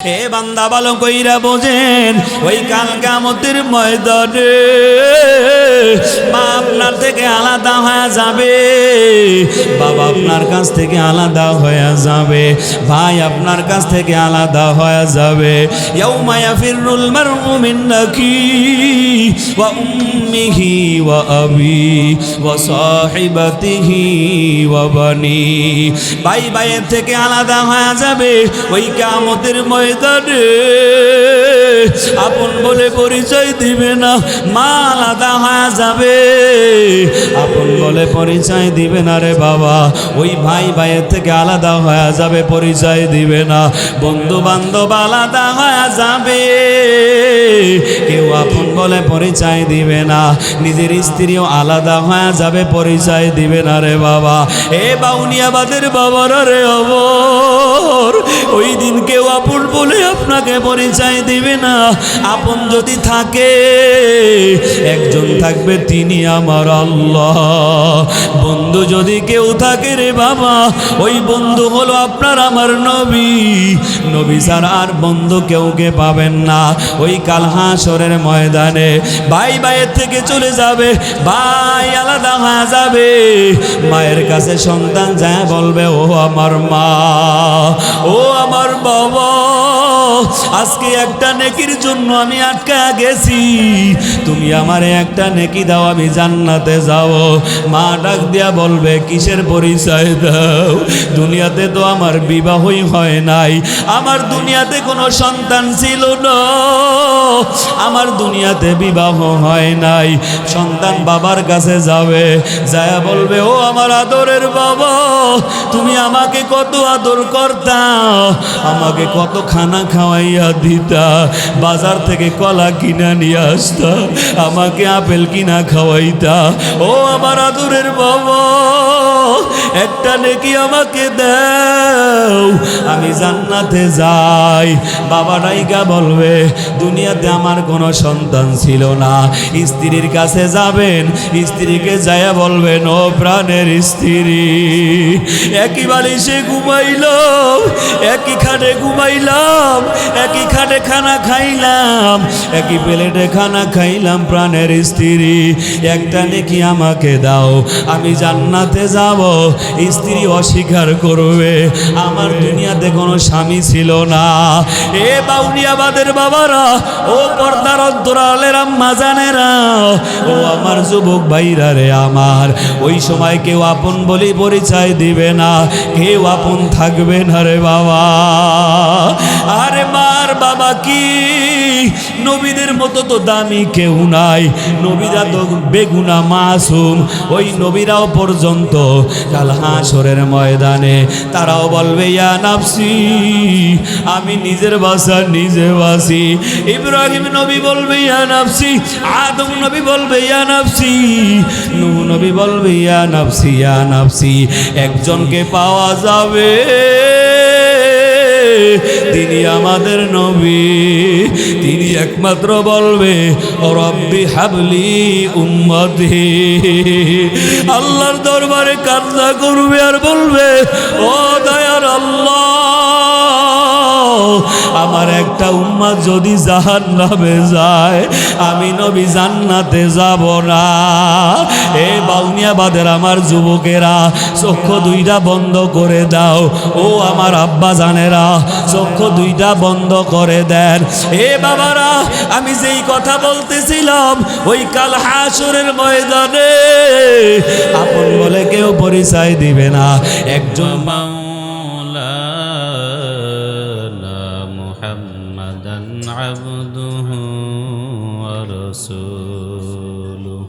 হে বান্দা ভালো কইরা বোঝেন, ওই কাল কিয়ামতের ময়দানে মা আপনার থেকে আলাদা হয়ে যাবে, বাবা আপনার কাছ থেকে আলাদা হয়ে যাবে, ভাই আপনার কাছ থেকে আলাদা হয়ে যাবে। ইয়াউমা ইয়াফিরুল মারউ মিন আখি ওয়া উম্মিহি ওয়া আবি ওয়া সাহিবাতিহি ওয়া বানি। ভাই ভাইয়ের থেকে আলাদা হয়ে যাবে ওই কিয়ামতের ময়দানে, আপন বলে পরিচয় দিবে না, মা আলাদা হয়ে যাবে, আপন বলে পরিচয় দিবে না রে বাবা। ওই ভাই ভাইয়ের থেকে আলাদা হয়ে যাবে, পরিচয় দিবে না, বন্ধু বান্ধব আলাদা হয়ে যাবে, কেউ আপন বলে পরিচয় দিবে না, নিজের স্ত্রীও আলাদা হয়ে যাবে, পরিচয় দিবে না রে বাবা। এ বাউনিয়াবাদের বাবারা রে অবর, ওই দিন কেউ আপন বলে আপনাকে পরিচয় দিবে না। আপন যদি থাকে একজন থাকবে, তিনি আমার আল্লাহ। বন্ধু যদি কেউ থাকে রে বাবা, ওই বন্ধু হলো আপনার আমার নবী। নবী ছাড়া আর বন্ধু কেউকে পাবেন না। ওই কাল হাসরের ময়দানে ভাই ভাইয়ের থেকে চলে যাবে, ভাই আলাদা হয়ে যাবে, মায়ের কাছে সন্তান যায় বলবে, ও আমার মা, ও আমার বাবা, আজকে একটা নেকির জন্য আমি আটকা গেছি, তুমি আমারে একটা নেকি দাও, আমি জান্নাতে যাব। মা ডাক দিয়া বলবে, কিসের পরিচয় দাও? দুনিয়াতে তো আমার বিবাহই হয় নাই, আমার দুনিয়াতে কোনো সন্তান ছিল না, আমার দুনিয়াতে বিবাহ হয় নাই। সন্তান বাবার কাছে যাবে, যায়া বলবে, ও আমার আদরের বাবা, তুমি আমাকে কত আদর করতা, আমাকে কত খানা খাওয়াইয়া দিতা, বাজার থেকে কলা কিনা নিয়ে আসতা, আমাকে আপেল কিনা খাওয়াইতা, ও আমার আদরের বাবা, একটা নেকি আমাকে দাও, আমি জান্নাতে যাই। বাবা নাইকা বলবে, দুনিয়াতে আমার কোনো সন্তান ছিল না। স্ত্রীর কাছে যাবেন, স্ত্রীকে যায়া বলবেন, ও প্রাণের স্ত্রী, একই বালিশে ঘুমাইলাম, একই খাটে ঘুমাইলাম, একই খাটে খানা খাইলাম, একই প্লেটে খানা খাইলাম, প্রাণের স্ত্রী, একটা নেকি আমাকে দাও, আমি জান্নাতে যাব। স্ত্রী অস্বীকার করবে, আমার দুনিয়াতে কোনো স্বামী ছিল না। এ বাউনিয়াবাদের বাবারা, ও পর্দার অন্তরালের আম্মা জানেরা, ও আমার যুবক ভাইরা রে আমার, ওই সময় কেউ আপন বলি পরিচয় দিবে না, কেউ আপন থাকবে না রে বাবা। আরে মার বাবা কি, নবীদের মতো তো দামি কেউ নাই, নবীরা তো বেগুনা মাসুম, ওই নবীরাও পর্যন্ত কাল হাসরের ময়দানে তারাও বলবে, ইয়া নাফসি, আমি নিজের বাসা নিজে বাসি। ইব্রাহিম নবী বলবে, ইয়া নাফসি, আদম নবী বলবে, ইয়া নাফসি, নূহ নবী বলবে, ইয়া নাফসি, ইয়া নাফসি। একজনকে পাওয়া যাবে, তিনি আমাদের নবী, তিনি একমাত্র বলবে, রব্বি হাবলি উম্মতি, আল্লাহর দরবারে কান্না করবে আর বলবে, ও দয়ার আল্লাহ, আমার একটা উম্মত যদি জাহান্নামে যায়, আমি নবী জান্নাতে যাব না। এ বাউনিয়াবাদের আমার যুবকেরা, চক্ষু দুইটা বন্ধ করে দাও, ও আমার আব্বা জানেরা, চক্ষু দুইটা বন্ধ করে দেন। এ বাবারা, আমি যেই কথা বলতেছিলাম, ওই কাল হাসরের ময়দানে আপন বলে কেউ পরিচয় দিবে না, একজন عبده ورسوله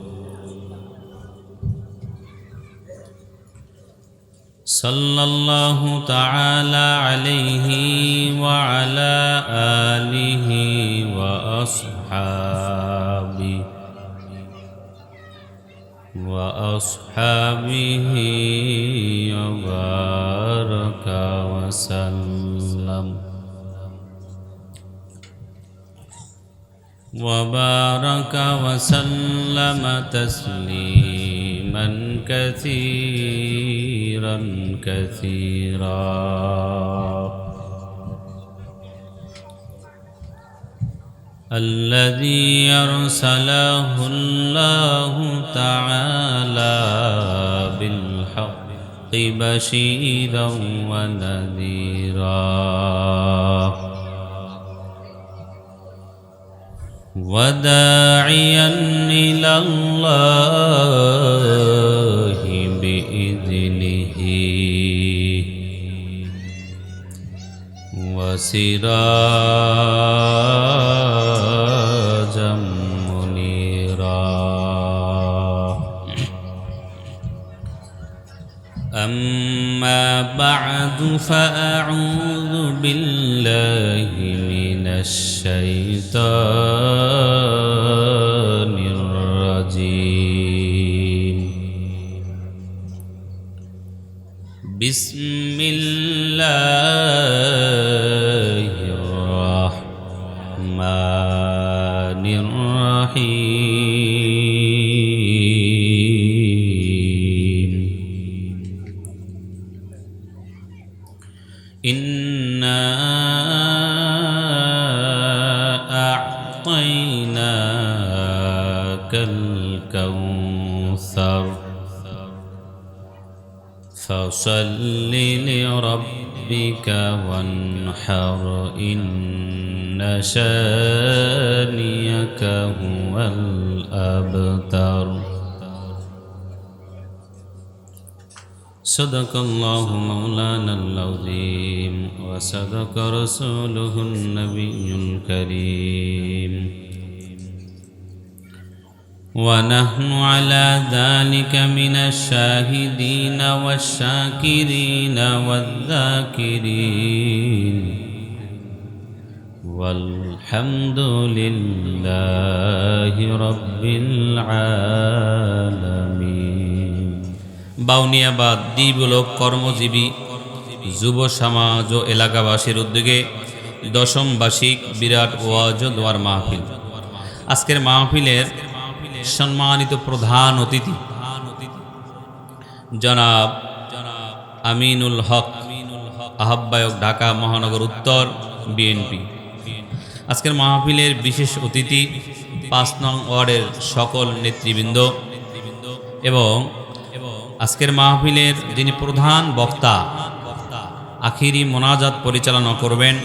صلى الله تعالى عليه وعلى آله وأصحابه وبارك وسلم تسليما كثيرا الذي أرسله الله تعالى بالحق بشيرا ونذيرا وداعيا إلى الله بإذنه وسراجا منيرا أما بعد فأعوذ بالله من الشيطان الرجيم بسم الله الرحمن الرحيم إنا أعطيناك الكوثر فصل لربك وانحر إن شانيك هو الأبتر صدق الله مولانا العظيم وصدق رسوله النبي الكريم ونحن على ذلك من الشاهدين والشاكرين والذاكرين والحمد لله رب العالمين বাউনিয়াবাদ দ্বীপলোক কর্মজীবী যুব সমাজ ও এলাকাবাসীর উদ্যোগে দশম বার্ষিক বিরাট ওয়াজ ও দোয়ার মাহফিল। আজকের মাহফিলের সম্মানিত প্রধান অতিথি জনাব আমিনুল হক, আহ্বায়ক, ঢাকা মহানগর উত্তর বিএনপি। আজকের মাহফিলের বিশেষ অতিথি ৫ নং ওয়ার্ডের সকল নেতৃবৃন্দ এবং আজকের মাহফিলের যিনি প্রধান বক্তা আখিরি মোনাজাত পরিচালনা করবেন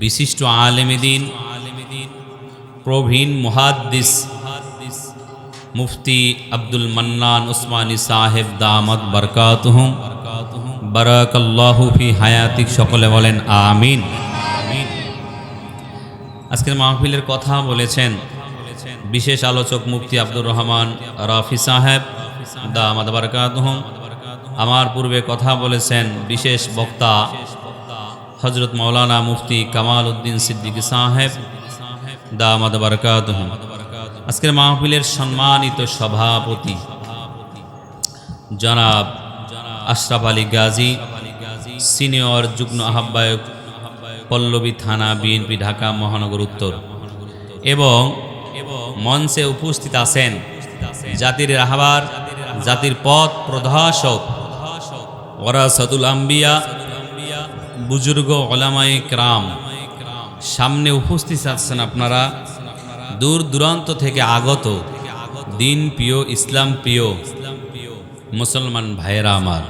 বিশিষ্ট আলেমে দ্বীন, প্রবীণ মুহাদ্দিস মুফতি আব্দুল মান্নান উসমানী সাহেব দামাত বরকাতুহুম, বারাকাল্লাহু ফি হায়াতিক। সকলে বলেন আমিন। আজকের মাহফিলের কথা বলেছেন বিশেষ আলোচক মুফতি আব্দুর রহমান রাফি সাহেব দামাত বরকাতুহুম। আমার পূর্বে কথা বলেছেন বিশেষ বক্তা হযরত মাওলানা মুফতি কামাল উদ্দিন সিদ্দিকী সাহেব দামাত বরকাতুহুম। আজকের মাহফিলের সম্মানিত সভাপতি জনাব আশরাফ আলী গাজী, সিনিয়র যুগ্ম আহ্বায়ক পল্লবী থানা বিএনপি ঢাকা মহানগর উত্তর, এবং মঞ্চে উপস্থিত আছেন জাতির রাহবার, জাতির পথ প্রদর্শক, ওয়ারাসাতুল আম্বিয়া, বুজুর্গ উলামায়ে কেরাম। সামনে উপস্থিত আছেন আপনারা দূর দূরান্ত থেকে আগত দিন প্রিয়, ইসলাম প্রিয় মুসলমান ভাইয়েরা আমার।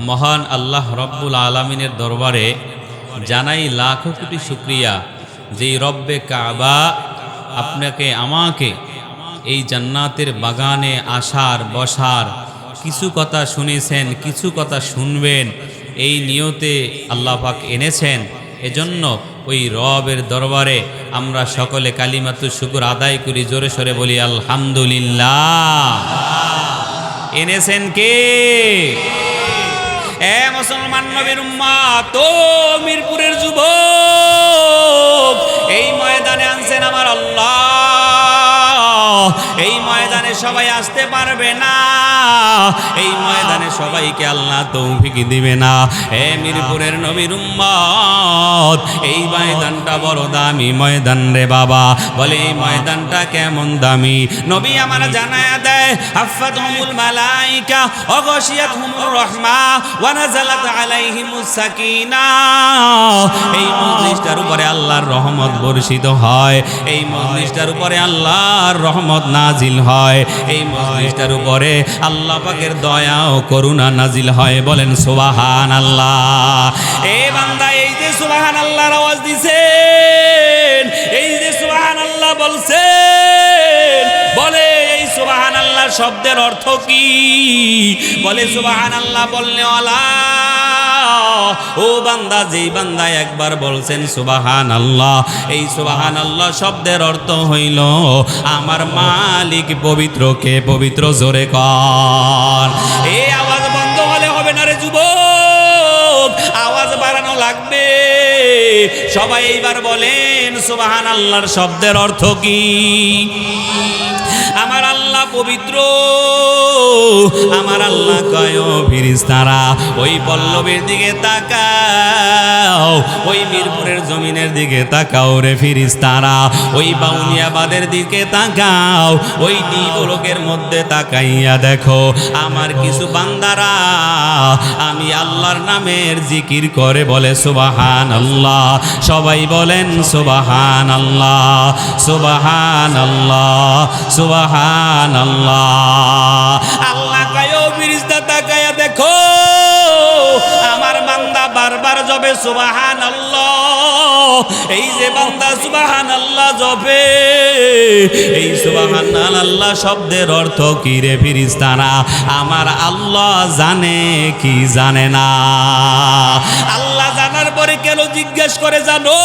মহান আল্লাহ রব্বুল আলামিনের দরবারে জানাই লাখো কোটি শুকরিয়া, যেই রব্বে কাবা আপনাকে আমাকে এই জান্নাতের বাগানে আসার বসার, কিছু কথা শুনেছেন, কিছু কথা শুনবেন, এই নিয়তে আল্লাহ পাক এনেছেন। এজন্য ওই রবের দরবারে আমরা সকলে কালিমাতু শুকর আদায় করি, জোরে সরে বলি আলহামদুলিল্লাহ। এনেছেন কে? এ মুসলমান নবীর উম্মত, ও মিরপুরের যুবক, এই ময়দানে আনছেন আমার আল্লাহ। এই ময়দানে সবাই আসতে পারবে না, এই ময়দানে সবাইকে আল্লাহ তৌফিক দিবে না। হে মিরপুরের নবীর উম্মত, এই ময়দানটা বড় দামি ময়দান রে বাবা। বলে এই ময়দানটা কেমন দামি? নবী আমার জানায়া দেয়, হাফাতহুমুল মালাইকা ওয়া গাশিয়াতহুমুর রাহমা ওয়া নাযালাত আলাইহিমুস সাকিনা। এই মজলিসটার উপরে আল্লাহর রহমত বর্ষিত হয়, এই মজলিসটার উপরে আল্লাহর রহমত নাজিল হয়, এই মজলিসটার উপরে আল্লাহ পাকের দয়া ও করুণা নাজিল হয়। বলেন সুবহানাল্লাহ। এই বান্দা এই যে সুবহানাল্লাহর আওয়াজ দিছেন, এই যে সুবহানাল্লাহ বলছেন, বলে এই সুবহানাল্লাহ শব্দের অর্থ কি? বলে সুবহানাল্লাহ বললে ওয়ালা ও বান্দা, যেই বান্দা একবার বলছেন সুবহানাল্লাহ, এই সুবহানাল্লাহ শব্দের অর্থ হইল আমার মালিক পবিত্র, কে পবিত্র? জোরে কর। এই আওয়াজ বন্ধ হলে হবে না রে যুবক, আওয়াজ বাড়ানো লাগবে। সবাই এইবার বলেন সুবহানাল্লাহর শব্দের অর্থ কি? আমার আল্লাহ পবিত্র, আমার আল্লাহ কয় ও ফেরেশতারা ওই পল্লবের দিকে তাকাও, ওই মিরপুরের জমিনের দিকে তাকাও রে ফেরেশতারা, ওই বাউনিয়াবাদের দিকে তাকাও, ওই দ্বীপলোকের মধ্যে তাকাইয়া দেখো আমার কিছু বান্দারা আমি আল্লাহর নামের জিকির করে। বলে সুবহানাল্লাহ। সবাই বলেন সুবহানাল্লাহ, সুবহানাল্লাহ, সুবহানাল্লাহ। আল্লাহ কয় ও ফেরেশতা তাকায়া দেখো আমার বান্দা বারবার জপে সুবহানাল্লাহ। এই যে বান্দা সুবহানাল্লাহ জপে, এই সুবহানাল্লাহ শব্দের অর্থ কি রে ফেরেশতারা? আমার আল্লাহ জানে কি জানে না? আল্লাহ জানার পরে কেন জিজ্ঞেস করে জানো?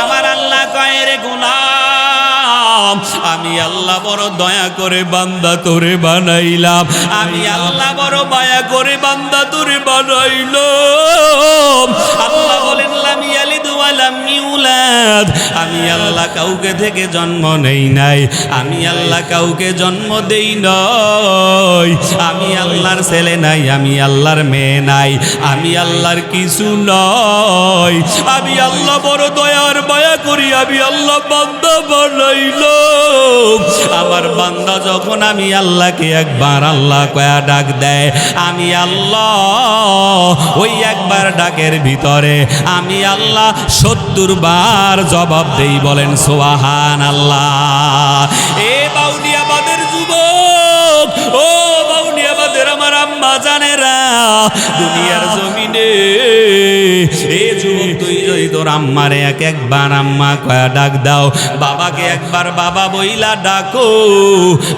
আমার আল্লাহ কয় রে গোলাম, আমি আল্লাহ বড় দয়া করে বান্দা তোরে বানাইলাম, আমি আল্লাহ বড় মায়া করে বান্দা তোরে বানাইলাম। আল্লাহ বলেন লাম ইয়ালিদ ওয়া লাম ইউলাদ, আমি আল্লাহ কাউকে থেকে জন্ম নেই নাই, আমি আল্লাহ কাউকে জন্ম দেই নাই, আমি আল্লাহর ছেলে নাই, আমি আল্লাহর মেয়ে নাই, আমি আল্লাহর কিছু নয়, আমি আল্লাহ বড় দয়ার মায়া করি, আমি আল্লাহ বান্দা বানাইলাম। আমার বান্দা যখন আমি আল্লাহকে একবার আল্লাহ কয়া ডাক দেয়, আমি আল্লাহ ওই একবার ডাকের ভিতরে আমি আল্লাহ 70 বার জবাব দেই। বলেন সুবহানাল্লাহ। এ বাউনিয়াবাদের যুবক, ও বাউনিয়াবাদের আমার আম্মা জানেরা, দুনিয়ার জমিনে এ যুবক তুই যদি তোর আম্মারে একবার আম্মা কয়া ডাক দাও, বাবাকে একবার বাবা বইলা ডাকো,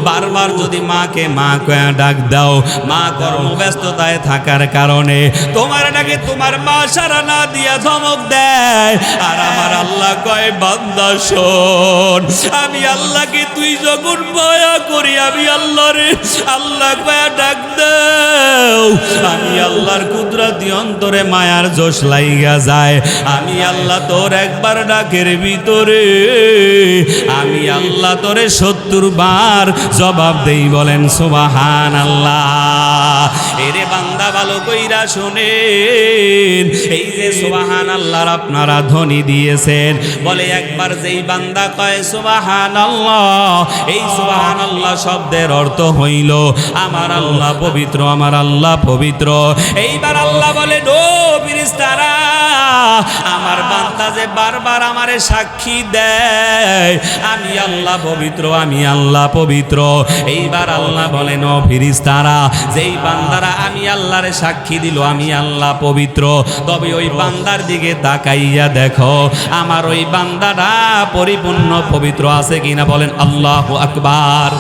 বারবার যদি মাকে মা কয়া ডাক দাও, মা কর্মব্যস্ততায় থাকার কারণে তোমার ডাকে তোমার মা সারা না দিয়া ধমক দেয়, আর আমার আল্লাহ কয় বান্দা শোন, আমি আল্লাহকে তুই যখন মায়া করি, আমি আল্লাহরে আল্লাহ কয়া ডাক দাও, আমি আল্লাহর কুদরতি অন্তরে মায়ার জোশ লাইগা যায়, আমি আল্লাহ তোর একবার ডাকের ভিতরে আমি আল্লাহ তোরে 70 বার জবাব দেই। বলেন সুবহানাল্লাহ। এরে বান্দা ভালো কইরা শুনেন, এই যে সুবহানাল্লাহর আপনারা ধ্বনি দিয়েছেন, বলে একবার যেই বান্দা কয় সুবহানাল্লাহ, এই সুবহানাল্লাহ শব্দের অর্থ হইল আমার আল্লাহ পবিত্র, আমার আল্লাহ পবিত্র। এইবার আল্লাহ বলে ও ফেরেশতারা, আমার বান্দা যে বারবার আমারে সাক্ষী দেয় আমি আল্লাহ পবিত্র, আমি আল্লাহ পবিত্র। এইবার আল্লাহ বলেন ও ফেরেশতারা, যেই বান্দারা আমি আল্লাহরে সাক্ষী দিল আমি আল্লাহ পবিত্র, তবে ওই বান্দার দিকে তাকাইয়া দেখো আমার ওই বান্দাটা পরিপূর্ণ পবিত্র আছে কিনা। বলেন আল্লাহু আকবার।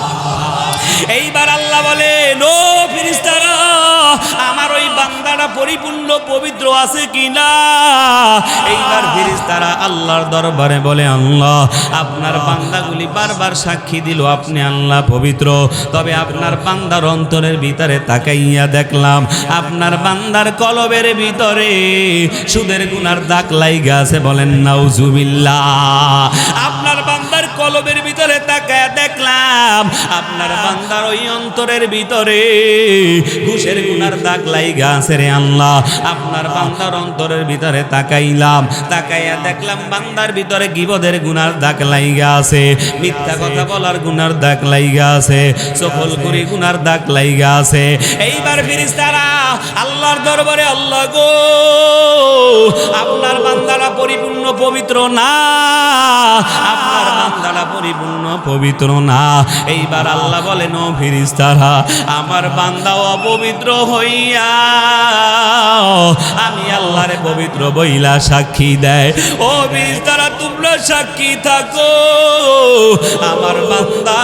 এইবার আল্লাহ বলেন ও ফেরেশতারা, আমার ওই বান্দাটা পরিপূর্ণ পবিত্র আছে কিনা। এইবার ফেরেশতারা আল্লাহর দরবারে বলে আল্লাহ, আপনার বান্দাগুলি বারবার সাক্ষী দিল আপনি আল্লাহ পবিত্র, তবে আপনার বান্দার অন্তরের ভিতরে তাকাইয়া দেখলাম আপনার বান্দার কলবের ভিতরে সুদের গুনার দাগ লাইগা আছে। বলেন নাউজুবিল্লাহ। আপনার বান্দার কলবের ভিতরে তাকায় দেখলাম আপনার বান্দার ওই অন্তরের ভিতরে ঘুষের গুনার দাগ লাইগা আছে রে আল্লাহ। আপনার বান্দার অন্তরের ভিতরে তাকাইলাম, তাকাইয়া দেখলাম বান্দার ভিতরে গীবতের গুনার দাগ লাইগা আছে, মিথ্যা কথা বলার গুনার দাগ লাইগা আছে, চকলখুরি গুনার দাগ লাইগা আছে। এইবার ফেরেশতারা আল্লাহর দরবারে, আল্লাহ গো আপনার বান্দারা পরিপূর্ণ পবিত্র না, আপনার বান্দারা পরিপূর্ণ পবিত্র না। এইবার আল্লাহ বলেন ও ফেরেশতারা আমার বান্দা অপবিত্র হইয়া আমি আল্লাহরে পবিত্র বইলা সাক্ষী দেয়। ও ফেরেশতারা তোমরা সাক্ষী থাকো আমার বান্দা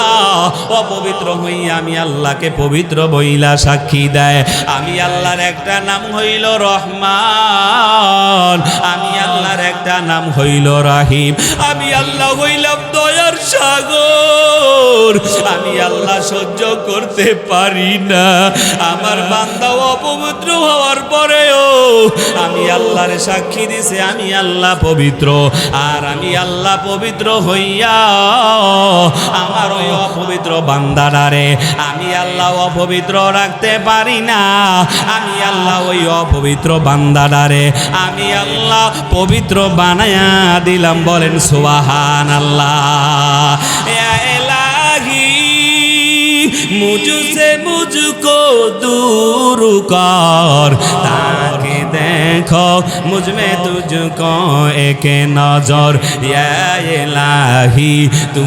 অপবিত্র হইয়া আমি আল্লাহকে পবিত্র বইলা সাক্ষী দেয়। আমি আল্লাহর একটা নাম হইল রহমান, আমি আল্লাহর একটা নাম হইল রাহিম, আমি আল্লাহ হইলাম দয়ার সাগর। আমি আল্লাহ সহ্য করতে পারি না আমার বান্দা অপবিত্র হওয়ার পরেও আমি আল্লাহর সাক্ষী দিছে আমি আল্লাহ পবিত্র। আর আমি আল্লাহ পবিত্র হইয়া আমার ওই অপবিত্র বান্দাটারে আমি আল্লাহ অপবিত্র রাখতে পারি না। আমি আল্লাহ ওই অপবিত্র বান্দাটারে আমি আল্লাহ পবিত্র বানায়া দিলাম। বলেন সুবহানাল্লাহ। ইয়া ইলাহি মুঝসে মুঝকো दूर कर, ताकि देखो मुझ में तुझको एक नजर। या इलाही तू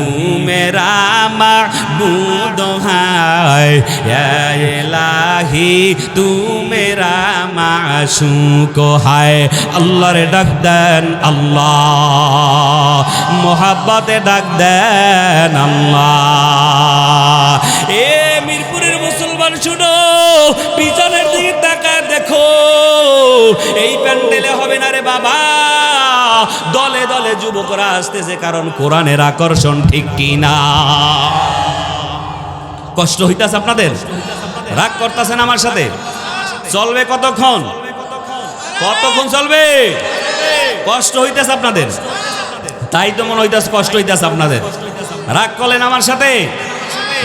मेरा माबूद है, या इलाही तू मेरा माशूक है। अल्लाह रे डाक देन अल्लाह, मोहब्बते डाक देन अल्लाह। ए মিরপুরের মুসলমান শুনো, পিছনের দিকে তাকায় দেখো, এই প্যান্ডেলে হবে না রে বাবা, দলে দলে যুবকরা আসতেছে, কারণ কোরআনের আকর্ষণ ঠিক কিনা। কষ্ট হইতাছে আপনাদের? রাগ করতেছেন আমার সাথে? চলবে কতক্ষণ? কতক্ষণ চলবে? কষ্ট হইতেছে আপনাদের? তাই তো মনে হইতাছে কষ্ট হইতাছে আপনাদের। রাগ করলেন আমার সাথে?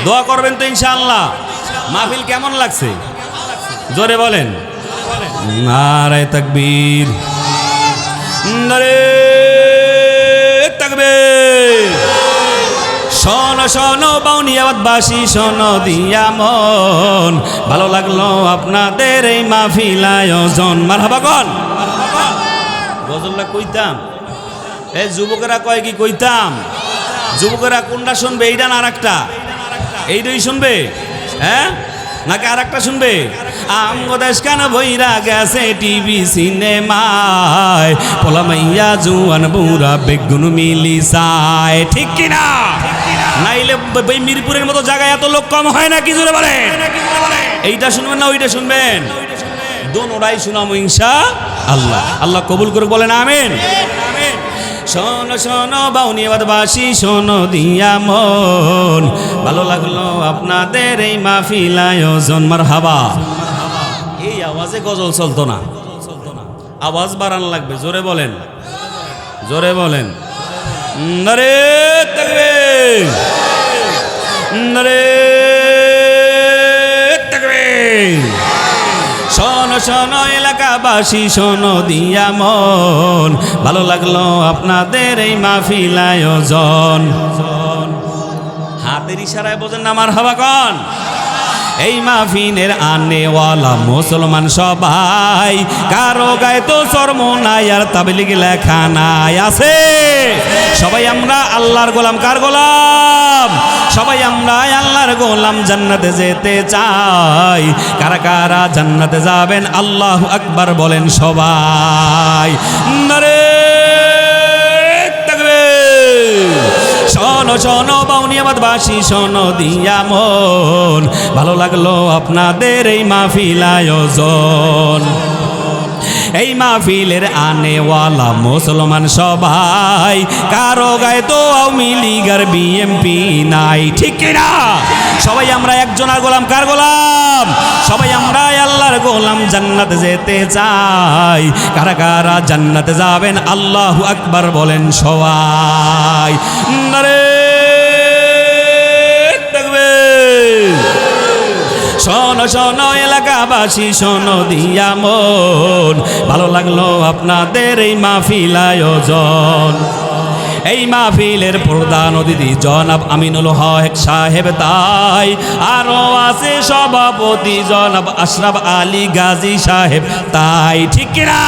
দোয়া করবেন তো ইনশাআল্লাহ। মাহফিল কেমন লাগছে জোরে বলেন। নারে তাকবীর, নারে তাকবীর। শোনো শোনো বাউনিয়াবাদবাসী, শোনো দিয়া মন, ভালো লাগলো আপনাদের এই মাহফিল আয়োজন। মারহাবা কোন গজলটা কইতাম, এই যুবকেরা কয় কি কইতাম? যুবকেরা কোনটা শুনবে? এইটা না আরেকটা? এইটাই শুনবে হ্যাঁ, নাকি আর একটা শুনবে? আমগো দেশ কান বইরা গেছে টিভি সিনেমায়, পোলা মাইয়া জুয়ান বুড়া বেগুন মিলি চায়, ঠিক কিনা? নাইলে মিরপুরের মতো জায়গায় এত লোক কম হয় না, কি জোরে বলে? এইটা শুনবেন না ওইটা শুনবেন? দোনোটাই শুনামো ইনশাআল্লাহ। আল্লাহ কবুল করে বলেন আমিন। শোনো শোনো বাউনিয়াবাদবাসী, শোনো দিয়া মন, ভালো লাগলো আপনাদের এই মাহফিল আয়োজন। মারহাবা। এই আওয়াজে গজল চলতো না, আওয়াজ বাড়ানো লাগবে। জোরে বলেন, জোরে বলেন। নারে তাকবীর, নারে তাকবীর। শোনো শোনো এলাকাবাসী, শোনো দিয়া মন, ভালো লাগলো আপনাদের এই মাহফিল আয়োজন। হাতের ইশারায় বোঝেন না মারহাবা কোন? এই মাহফিলের আনেওয়ালা মুসলমান সবাই, কারো গায়ে তো শরম নাই আর তাবলীগ লেখা নাই। আছে সবাই আমরা আল্লাহর গোলাম। কার গোলাম? সবাই আমরা আল্লাহর গোলাম। জান্নাতে যেতে চাই, কারা কারা জান্নাতে যাবেন আল্লাহু আকবার বলেন সবাই। নারে তাকবীর। শোনো শোনো বাউনিয়াবাদবাসী, শোনো দিয়া মন, ভালো লাগলো আপনাদের এই মাহফিল আয়োজন। এই মাহফিলের আনেওয়ালা মুসলমান সবাই, কারো গায়ে তো আওয়ামী লীগ আর বিএমপি নাই, ঠিক কিনা? সবাই আমরা একজনের গোলাম। কার গোলাম? সবাই আমরা আল্লাহর গোলাম। জান্নাতে যেতে চাই, কারা কারা জান্নাতে যাবেন আল্লাহু আকবার বলেন সবাই। নারে শোনো শোনো এলাকাবাসী শোনো দিয়া মন, ভালো লাগলো আপনাদের এই মাহফিল আয়োজন। এই মাহফিলের প্রধান অতিথি জনাব আমিনুল হক সাহেব, তাই আরো আছে সভাপতি জনাব আশরাফ আলী গাজী সাহেব, তাই ঠিক কিনা?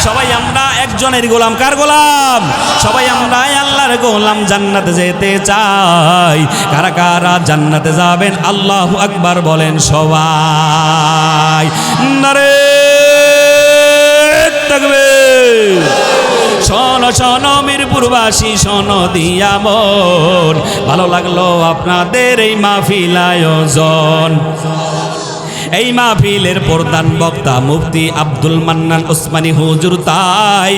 সবাই আমরা একজনের গোলাম। কার গোলাম? সবাই আমরা আল্লাহর গোলাম। জান্নাতে যেতে চাই। কারা কারা জান্নাতে যাবেন আল্লাহু আকবার বলেন সবাই। নারে তাকবীর। শোনো শোনো মিরপুরবাসী শোনো দিয়া মন, ভালো লাগলো আপনাদের এই মাহফিল আয়োজন। এই মাহফিলের প্রধান বক্তা মুফতি আব্দুল মান্নান ওসমানী হুজুর, তাই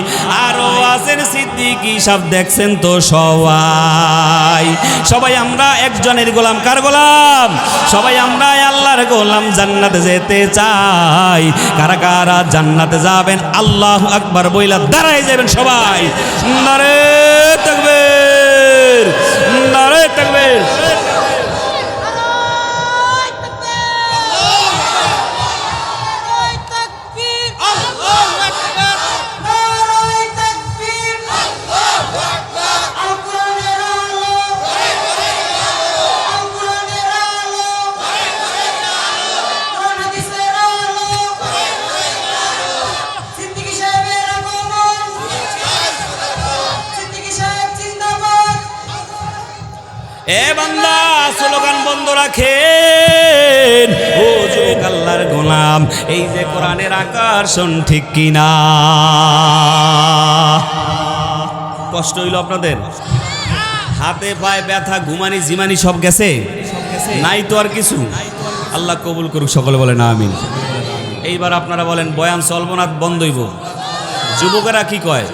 আরো আছেন সিদ্দিকী সাহেব, দেখছেন তো সবাই। সবাই আমরা একজনের গোলাম। কার গোলাম? সবাই আমরা আল্লাহর গোলাম। জান্নাতে যেতে চাই। কারা কারা জান্নাতে যাবেন আল্লাহু আকবার বইলা দাঁড়ায় যাবেন সবাই। নারে তাকবীর, নারে তাকবীর। এ বান্দা স্লোগান বন্ধ রাখেন। ও যুবক আল্লাহর গোলাম, এই যে কোরআনের আকর্ষণ ঠিক কিনা? কষ্ট হইল আপনাদের? হাতে পায়ে ব্যথা, ঘুমানি জিমানি সব গেছে? নাই তো আর কিছু? আল্লাহ কবুল করুক, সকলে বলেন আমিন। এইবার আপনারা বলেন বয়ান চলবো না বন্ধ হইব? যুবকেরা কি কয়?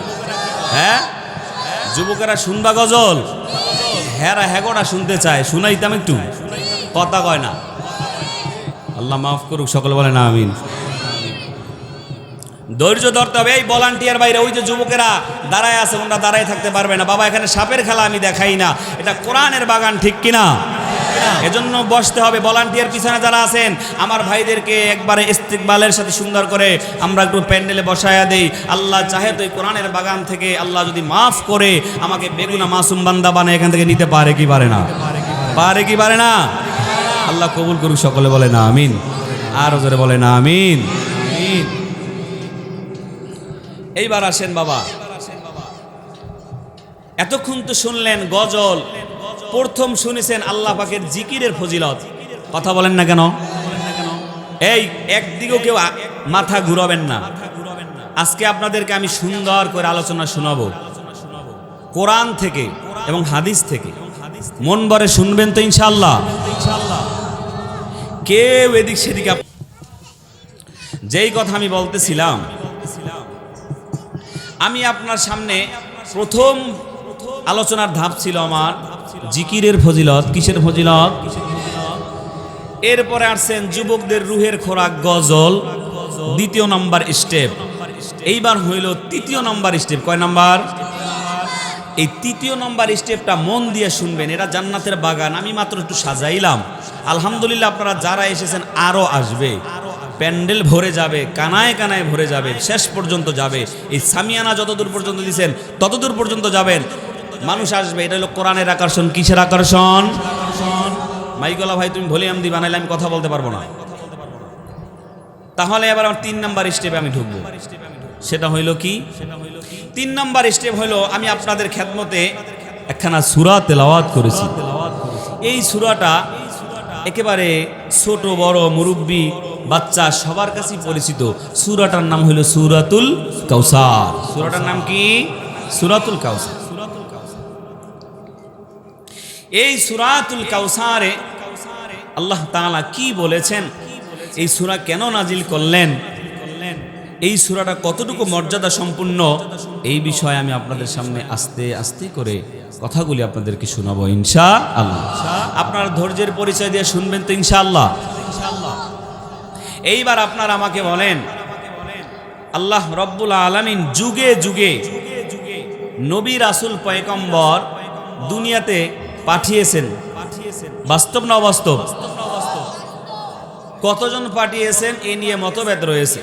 হ্যাঁ, যুবকেরা শুনবা গজল? হেরা হ্যাগোটা শুনতে চায়, শুনাইতাম একটু, কথা কয় না। আল্লাহ মাফ করুক, সকলে বলেন আমিন। ধৈর্য ধরতে হবে। এই ভলান্টিয়ার বাইরে ওই যে যুবকেরা দাঁড়ায় আছে, ওনারা দাঁড়ায় থাকতে পারবে না। বাবা এখানে সাপের খেলা আমি দেখাই না, এটা কোরআনের বাগান, ঠিক কিনা? এজন্য বসতে হবে। ভলান্টিয়ার পিছনে যারা আছেন আমার ভাইদেরকে একবারে ইস্তিকবালের সাথে সুন্দর করে আমরা একটু প্যান্ডেলে বসায়া দেই। আল্লাহ চাহে তো এই কোরআনের বাগান থেকে আল্লাহ যদি মাফ করে আমাকে বেগুনা মাসুম বান্দা বানায় এখান থেকে নিতে পারে কি পারে না? পারে কি পারে না? আল্লাহ কবুল করুক, সকলে বলে না আমিন। আর জোরে বলে না আমিন। এইবার আসেন বাবা, এতক্ষণ তো শুনলেন গজল, প্রথম শুনেছেন আল্লাহ পাকের জিকিরের ফজিলত। কথা বলেন না কেন? এই একদিকেও কেউ মাথা ঘুরাবেন না। আজকে আপনাদেরকে আমি সুন্দর করে আলোচনা শোনাবো কোরআন থেকে এবং হাদিস থেকে। মন ভরে শুনবেন তো ইনশাআল্লাহ? কেউ এদিক সেদিকে। যেই কথা আমি বলতেছিলাম, আমি আপনার সামনে প্রথম আলোচনার ধাপ ছিল আমার জিকিরের ফজিলত। কিসের ফজিলত? এরপরে আসছেন যুবকদের রুহের খোরাক গজল, দ্বিতীয় নাম্বার স্টেপ। এইবার হইল তৃতীয় নাম্বার স্টেপ। কয় নাম্বার? এই তৃতীয় নাম্বার স্টেপটা মন দিয়ে শুনবেন। এটা জান্নাতের বাগান, আমি মাত্র একটু সাজাইলাম। আলহামদুলিল্লাহ আপনারা যারা এসেছেন আরো আসবে, প্যান্ডেল ভরে যাবে, কানায় কানায় ভরে যাবে, শেষ পর্যন্ত যাবে। এই সামিয়ানা যতদূর পর্যন্ত দিয়েছেন ততদূর পর্যন্ত যাবেন, মানুষ আসবে। এটা হলো কোরআনের আকর্ষণ। কিসের আকর্ষণ? মাইকলা ভাই তুমি ভলিউম দি বানাইলে আমি কথা বলতে পারবো না। তাহলে এবার আমার 3 নাম্বার স্টেপে আমি ঢুকবো। সেটা হইল কি? 3 নাম্বার স্টেপ হইলো আমি আপনাদের খেদমতে একখানা সূরা তেলাওয়াত করেছি। এই সূরাটা একেবারে ছোট বড় মুরব্বী বাচ্চা সবার কাছেই পরিচিত। সূরাটার নাম হইল সূরাতুল কাউসার। সূরাটার নাম কি? সূরাতুল কাউসার। এই সূরাতুল কাউসারে আল্লাহ তাআলা কি বলেছেন, এই সূরা কেন নাজিল করলেন, এই সূরাটা কতটুকু মর্যাদা সম্পূর্ণ, এই বিষয়ে আমি আপনাদের সামনে আস্তে আস্তে করে কথাগুলি আপনাদেরকে শোনাবো ইনশাআল্লাহ। আপনারা ধৈর্যের পরিচয় দিয়ে শুনবেন তো ইনশাআল্লাহ? এইবার আপনারা আমাকে বলেন, আল্লাহ রব্বুল আলামিন যুগে যুগে নবী রাসূল পয়গম্বর দুনিয়াতে পাঠিয়েছেন, বাস্তব না অবাস্তব? কতজন পাঠিয়েছেন এ নিয়ে মতভেদ রয়েছে।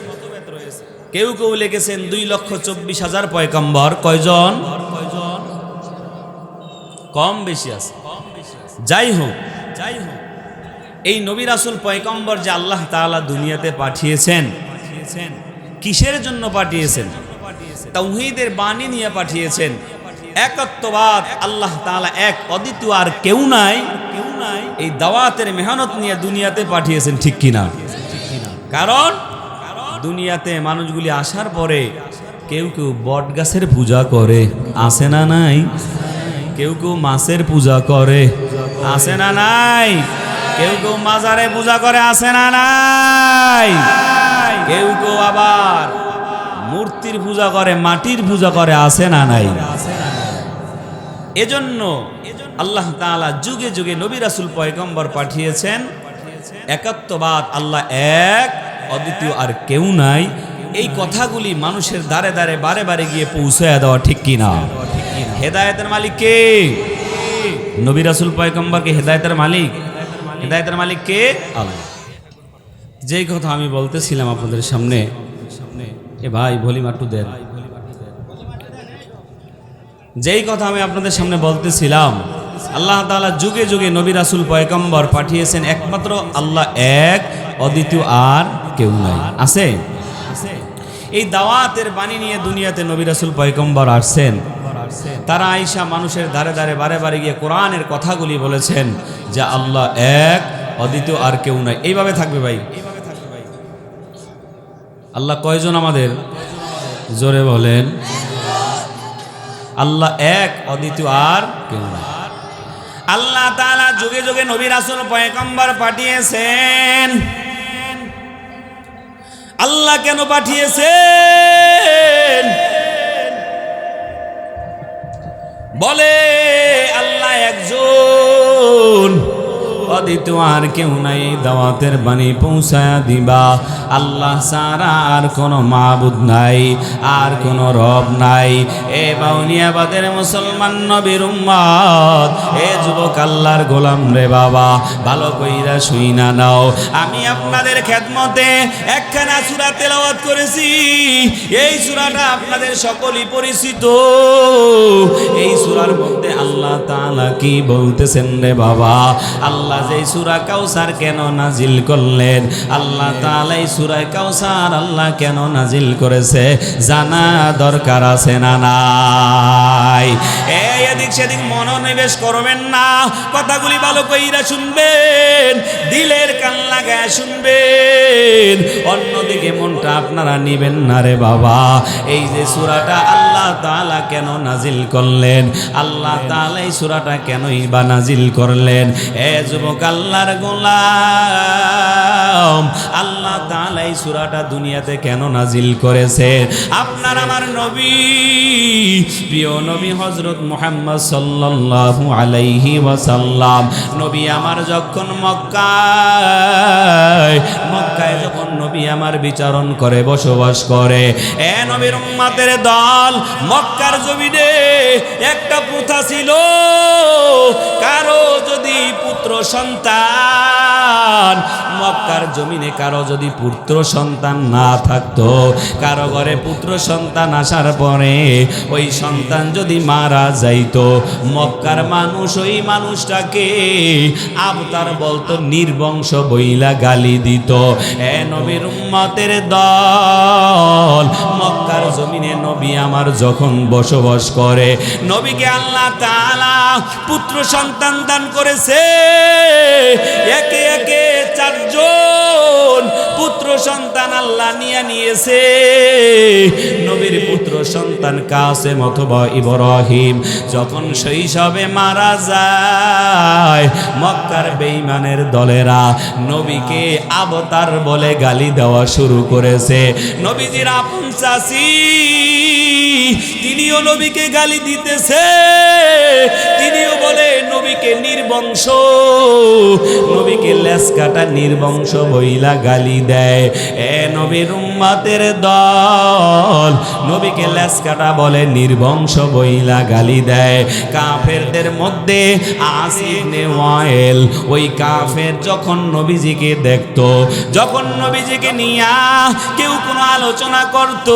কেউ কেউ লিখেছেন 2,24,000 পয়গম্বর। কয়জন? কম বেশি আছে। যাই হোক, এই নবী রাসূল পয়গম্বর যে আল্লাহ তাআলা দুনিয়াতে পাঠিয়েছেন, কিসের জন্য পাঠিয়েছেন? তাওহীদের বাণী নিয়ে পাঠিয়েছেন। একত্ববাদ, আল্লাহ তাআলা এক, অদ্বিতীয়, আর কেউ নাই, এই দাওয়াতের মেহনত নিয়ে দুনিয়াতে পাঠিয়েছেন। ঠিক কিনা? কারণ দুনিয়াতে মানুষগুলি আসার পরে কেউ কেউ বট গাছের পূজা করে, আছে না নাই? কেউ কেউ মাছের পূজা করে, আছে না নাই? কেউ কেউ মাজারে পূজা করে, আছে না নাই? কেউ কেউ আবার মূর্তির পূজা করে, মাটির পূজা করে, আছে না নাই? এজন্য আল্লাহ তাআলা যুগে যুগে নবী রাসূল পয়গম্বর পাঠিয়েছেন। একাত্মবাদ, আল্লাহ এক, অদ্বিতীয়, আর কেউ নাই, এই কথাগুলি মানুষের দ্বারে দ্বারে বারে বারে গিয়ে পৌঁছায় দেওয়া। ঠিক কিনা? হেদায়েতের মালিক কে? নবী রাসূল পয়গম্বরকে হেদায়েতের মালিক। হেদায়েতের মালিক কে? আল্লাহ। যেই কথা আমি বলতেছিলাম আপনাদের সামনে, এ ভাই ভলিউম একটু দেন। যেই কথা আমি আপনাদের সামনে বলতেছিলাম, আল্লাহ তাআলা যুগে যুগে নবী রাসূল পয়গম্বর পাঠিয়েছেন। একমাত্র আল্লাহ এক, অদ্বিতীয়, আর কেউ নাই। আছে? এই দাওয়াতের বাণী নিয়ে দুনিয়াতে নবী রাসূল পয়গম্বর আসছেন। তারা আয়েশা মানুষের ধারে ধারে বারে বারে গিয়ে কোরআনের কথাগুলি বলেছেন যে আল্লাহ এক, অদ্বিতীয়, আর কেউ নাই। এইভাবে থাকবে ভাই। আল্লাহ কয়জন আমাদের? জোরে বলেন। আল্লাহ এক, অদ্বিতীয়, আর কেউ নাই। আল্লাহ তাআলা যুগে যুগে নবী রাসূল পয়গম্বর পাঠিয়েছেন। আল্লাহ কেন পাঠিয়েছেন? বলে আল্লাহ একজন, অদ্বিতীয়, আর কেউ নাই। দাওয়াতের বাণী পৌঁছায়া দিবা। আল্লাহ ছাড়া আর কোনো মাবুদ নাই, আর কোনো রব নাই। এ বাউনিয়াবাদের মুসলমান নবীর উম্মত, এ যুবক আল্লাহর গোলাম রে বাবা, ভালো কইরা শুইনা নাও। আমি আপনাদের খেদমতে একখানা সূরা তেলাওয়াত করেছি। এই সূরাটা আপনাদের সকলেই পরিচিত। এই সূরার মধ্যে আল্লাহ তাআলা কি বলতেছেন রে বাবা? আল্লাহ যে সূরা কাউসার কেন নাজিল করলেন, আল্লাহ তাআলা এই সূরা কাউসার আল্লাহ কেন নাজিল করেছে জানা দরকার আছে না নাই? এই এদিক সেদিক মনোনিবেশ করবেন না, কথাগুলি ভালো কইরা শুনবেন, দিলের কান লাগায় শুনবেন, অন্যদিকে মনটা আপনারা নিবেন না রে বাবা। এই যে সূরাটা আল্লাহ তাআলা কেন নাজিল করলেন, আল্লাহ তাআলা এই সূরাটা কেনই বা নাজিল করলেন? এ যুবক আল্লাহর গোলাম, আল্লাহ তাআলা এই সূরাটা দুনিয়াতে কেন নাজিল করেছে? আপনার আমার নবী, প্রিয় নবী হযরত মুহাম্মদ সাল্লাল্লাহু আলাইহি ওয়াসাল্লাম, নবী আমার যখন মক্কায় যখন নবী আমার বিচরণ করে, বসবাস করে, এ নবীর উম্মতের দল, মক্কার জমিনে একটা প্রথা ছিল, কারো যদি পুত্র সন্তান, মক্কার জমিনে কারো যদি পুত্র সন্তান না থাকতো, কারো ঘরে পুত্র সন্তান আসার পরে ওই সন্তান যদি মারা যাইতো, মক্কার মানুষ ওই মানুষটাকে আবতার বলতো, নির্বংশ বইলা গালি দিত। এ নবীর উম্মতের দল, মক্কার জমিনে নবী আমার যখন বসবাস করে, নবীকে আল্লাহ তাআলা পুত্র সন্তান দান করেছে। একে একে 4 জন পুত্র সন্তান আল্লাহ নিয়েছে। নবীর পুত্র সন্তান কাসেম অথবা ইব্রাহিম যখন শৈশবে মারা যায়, মক্কার বেঈমানের দলেরা নবীকে আবতার বলে গালি দেওয়া শুরু করেছে। নবীজির আপন চাচী, তিনিও নবীকে গালি দিতেছে। তিনিও বলে নবীকে নির্বংশ, নবীকে লেজ কাটা নির্বংশ বইলা গালি দেয়। এ নবীর উম্মতের দল, নবীকে লেজ কাটা বলে নির্বংশ বইলা গালি দেয়। কাফেরদের মধ্যে আসিফ ইবনে ওয়াইল, ওই কাফের যখন নবীজিকে দেখতো, যখন নবীজিকে নিয়া কেউ কোনো আলোচনা করত,